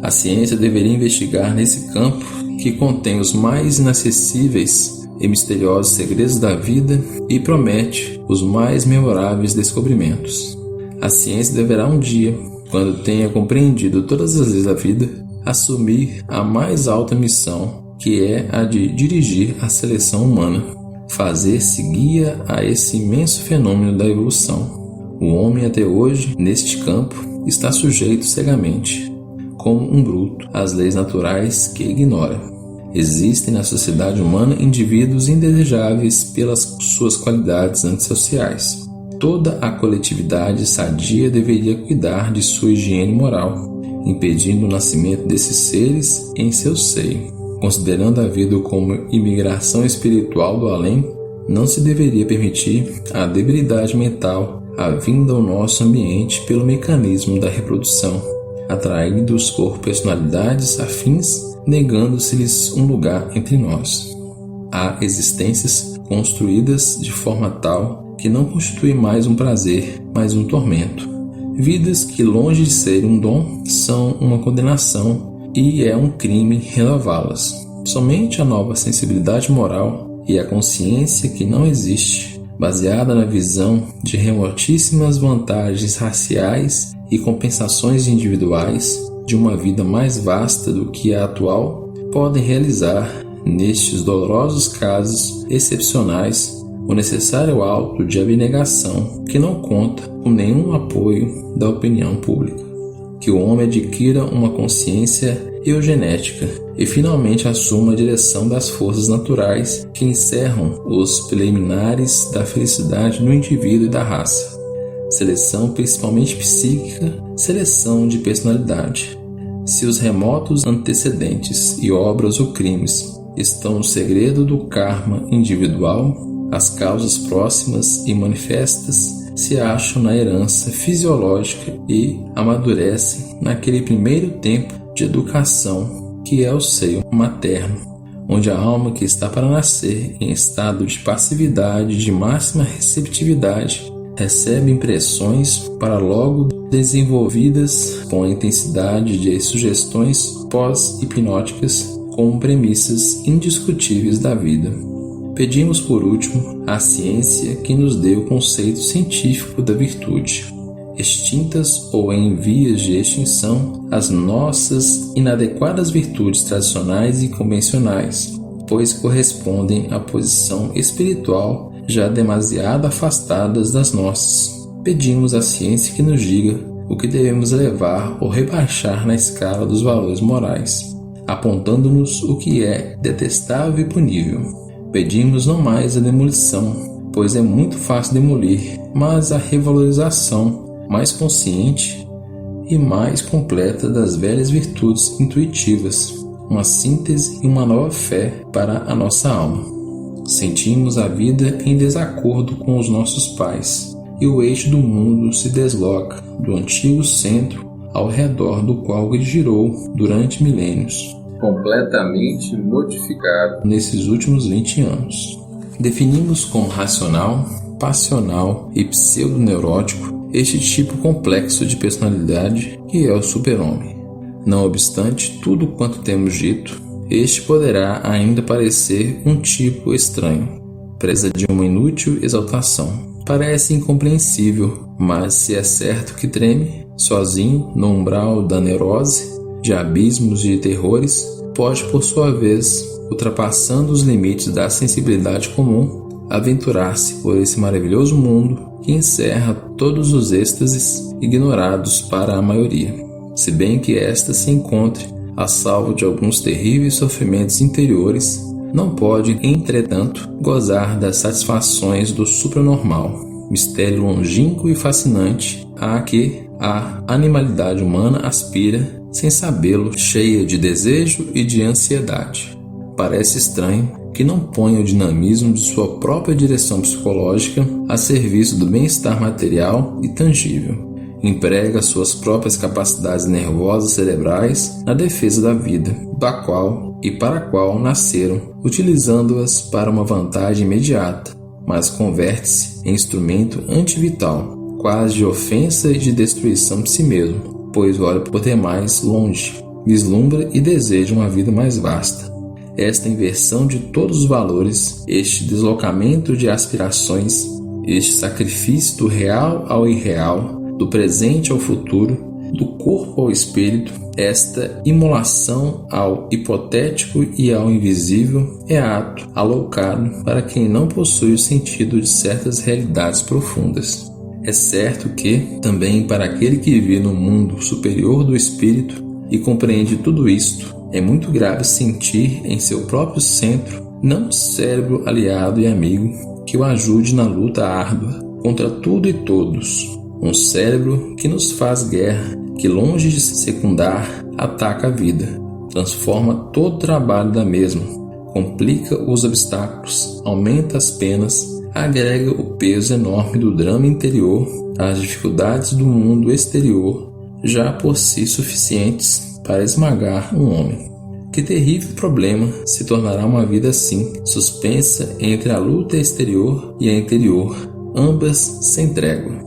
A ciência deveria investigar nesse campo que contém os mais inacessíveis e misteriosos segredos da vida e promete os mais memoráveis descobrimentos. A ciência deverá um dia, quando tenha compreendido todas as leis da vida, assumir a mais alta missão, que é a de dirigir a seleção humana, fazer-se guia a esse imenso fenômeno da evolução. O homem até hoje, neste campo, está sujeito cegamente, como um bruto, às leis naturais que ignora. Existem na sociedade humana indivíduos indesejáveis pelas suas qualidades antissociais. Toda a coletividade sadia deveria cuidar de sua higiene moral, impedindo o nascimento desses seres em seu seio. Considerando a vida como imigração espiritual do além, não se deveria permitir a debilidade mental, a vinda ao nosso ambiente pelo mecanismo da reprodução, atraindo-os por personalidades afins, negando-se-lhes um lugar entre nós. Há existências construídas de forma tal que não constitui mais um prazer, mas um tormento. Vidas que, longe de ser um dom, são uma condenação e é um crime renová-las. Somente a nova sensibilidade moral e a consciência que não existe, baseada na visão de remotíssimas vantagens raciais e compensações individuais de uma vida mais vasta do que a atual, podem realizar, nestes dolorosos casos excepcionais, o necessário auto de abnegação que não conta com nenhum apoio da opinião pública. Que o homem adquira uma consciência eugenética e finalmente assuma a direção das forças naturais que encerram os preliminares da felicidade no indivíduo e da raça. seleção principalmente psíquica, seleção de personalidade. Se os remotos antecedentes e obras ou crimes estão no segredo do karma individual, as causas próximas e manifestas se acham na herança fisiológica e amadurecem naquele primeiro tempo de educação que é o seio materno, onde a alma que está para nascer em estado de passividade de máxima receptividade recebe impressões para logo desenvolvidas com a intensidade de sugestões pós-hipnóticas como premissas indiscutíveis da vida. Pedimos por último à ciência que nos dê o conceito científico da virtude. Extintas ou em vias de extinção as nossas inadequadas virtudes tradicionais e convencionais, pois correspondem à posição espiritual já demasiado afastadas das nossas. Pedimos à ciência que nos diga o que devemos elevar ou rebaixar na escala dos valores morais, apontando-nos o que é detestável e punível. Pedimos não mais a demolição, pois é muito fácil demolir, mas a revalorização mais consciente e mais completa das velhas virtudes intuitivas, uma síntese e uma nova fé para a nossa alma. Sentimos a vida em desacordo com os nossos pais, e o eixo do mundo se desloca do antigo centro ao redor do qual ele girou durante milênios, completamente modificado nesses últimos 20 anos. Definimos como racional, passional e pseudoneurótico este tipo complexo de personalidade que é o super-homem. Não obstante tudo quanto temos dito, este poderá ainda parecer um tipo estranho, presa de uma inútil exaltação. Parece incompreensível, mas se é certo que treme, sozinho, no umbral da neurose, de abismos e terrores, pode por sua vez, ultrapassando os limites da sensibilidade comum, aventurar-se por esse maravilhoso mundo que encerra todos os êxtases ignorados para a maioria, se bem que esta se encontre a salvo de alguns terríveis sofrimentos interiores, não pode, entretanto, gozar das satisfações do supranormal, mistério longínquo e fascinante a que a animalidade humana aspira, sem sabê-lo, cheia de desejo e de ansiedade. Parece estranho que não ponha o dinamismo de sua própria direção psicológica a serviço do bem-estar material e tangível. Emprega suas próprias capacidades nervosas cerebrais na defesa da vida, da qual e para a qual nasceram, utilizando-as para uma vantagem imediata, mas converte-se em instrumento antivital, quase de ofensa e de destruição de si mesmo, pois olha por demais longe, vislumbra e deseja uma vida mais vasta. Esta inversão de todos os valores, este deslocamento de aspirações, este sacrifício do real ao irreal, do presente ao futuro, do corpo ao espírito, esta imolação ao hipotético e ao invisível é ato alocado para quem não possui o sentido de certas realidades profundas. É certo que, também para aquele que vive no mundo superior do espírito e compreende tudo isto, é muito grave sentir em seu próprio centro não um cérebro aliado e amigo que o ajude na luta árdua contra tudo e todos, um cérebro que nos faz guerra, que longe de se secundar, ataca a vida, transforma todo o trabalho da mesma, complica os obstáculos, aumenta as penas, agrega o peso enorme do drama interior às dificuldades do mundo exterior, já por si suficientes para esmagar um homem. Que terrível problema se tornará uma vida assim, suspensa entre a luta exterior e a interior, ambas sem trégua.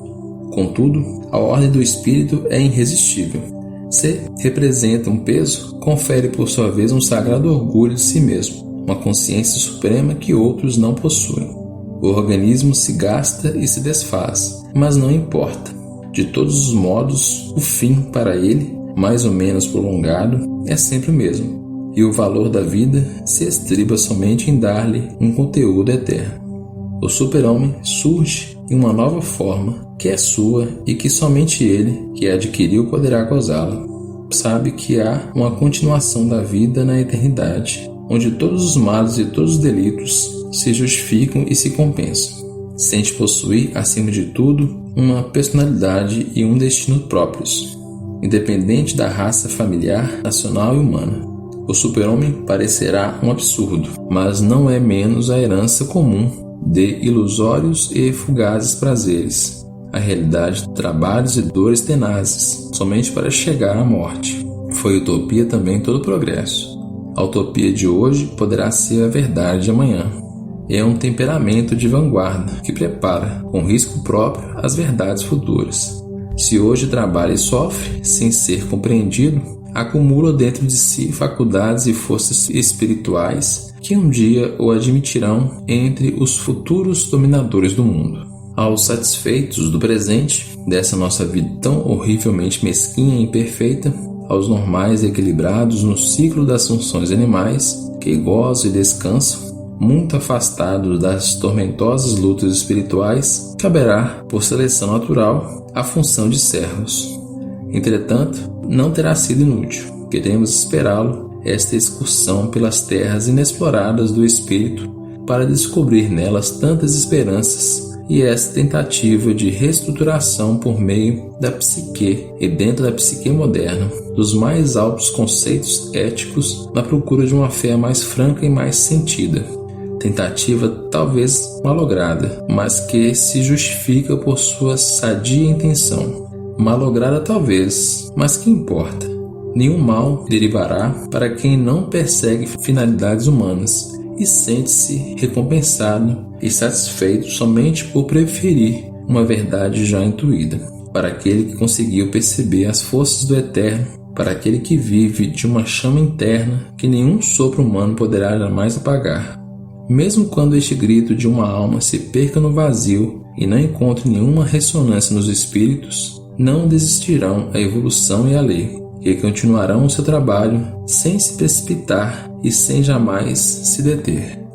Contudo, a ordem do espírito é irresistível. Se representa um peso, confere por sua vez um sagrado orgulho de si mesmo, uma consciência suprema que outros não possuem. O organismo se gasta e se desfaz, mas não importa. De todos os modos, o fim para ele, mais ou menos prolongado, é sempre o mesmo, e o valor da vida se estriba somente em dar-lhe um conteúdo eterno. O super-homem surge em uma nova forma, que é sua e que somente ele, que a adquiriu, poderá gozá-la. Sabe que há uma continuação da vida na eternidade, onde todos os males e todos os delitos se justificam e se compensam. sente possuir, acima de tudo, uma personalidade e um destino próprios, independente da raça familiar, nacional e humana. O super-homem parecerá um absurdo, mas não é menos a herança comum de ilusórios e fugazes prazeres, a realidade de trabalhos e dores tenazes, somente para chegar à morte. Foi utopia também todo progresso. A utopia de hoje poderá ser a verdade de amanhã. É um temperamento de vanguarda que prepara, com risco próprio, as verdades futuras. Se hoje trabalha e sofre, sem ser compreendido, acumula dentro de si faculdades e forças espirituais que um dia o admitirão entre os futuros dominadores do mundo. Aos satisfeitos do presente, dessa nossa vida tão horrivelmente mesquinha e imperfeita, aos normais e equilibrados no ciclo das funções animais, que gozam e descansam, muito afastados das tormentosas lutas espirituais, caberá, por seleção natural, a função de servos. Entretanto, não terá sido inútil. Queremos esperá-lo esta excursão pelas terras inexploradas do espírito para descobrir nelas tantas esperanças e esta tentativa de reestruturação por meio da psique e dentro da psique moderna, dos mais altos conceitos éticos na procura de uma fé mais franca e mais sentida. Tentativa talvez malograda, mas que se justifica por sua sadia intenção. Malograda talvez, mas que importa? Nenhum mal derivará para quem não persegue finalidades humanas e sente-se recompensado e satisfeito somente por preferir uma verdade já intuída. Para aquele que conseguiu perceber as forças do eterno, para aquele que vive de uma chama interna que nenhum sopro humano poderá jamais apagar. Mesmo quando este grito de uma alma se perca no vazio e não encontre nenhuma ressonância nos espíritos, não desistirão a evolução e a lei, que continuarão o seu trabalho sem se precipitar e sem jamais se deter.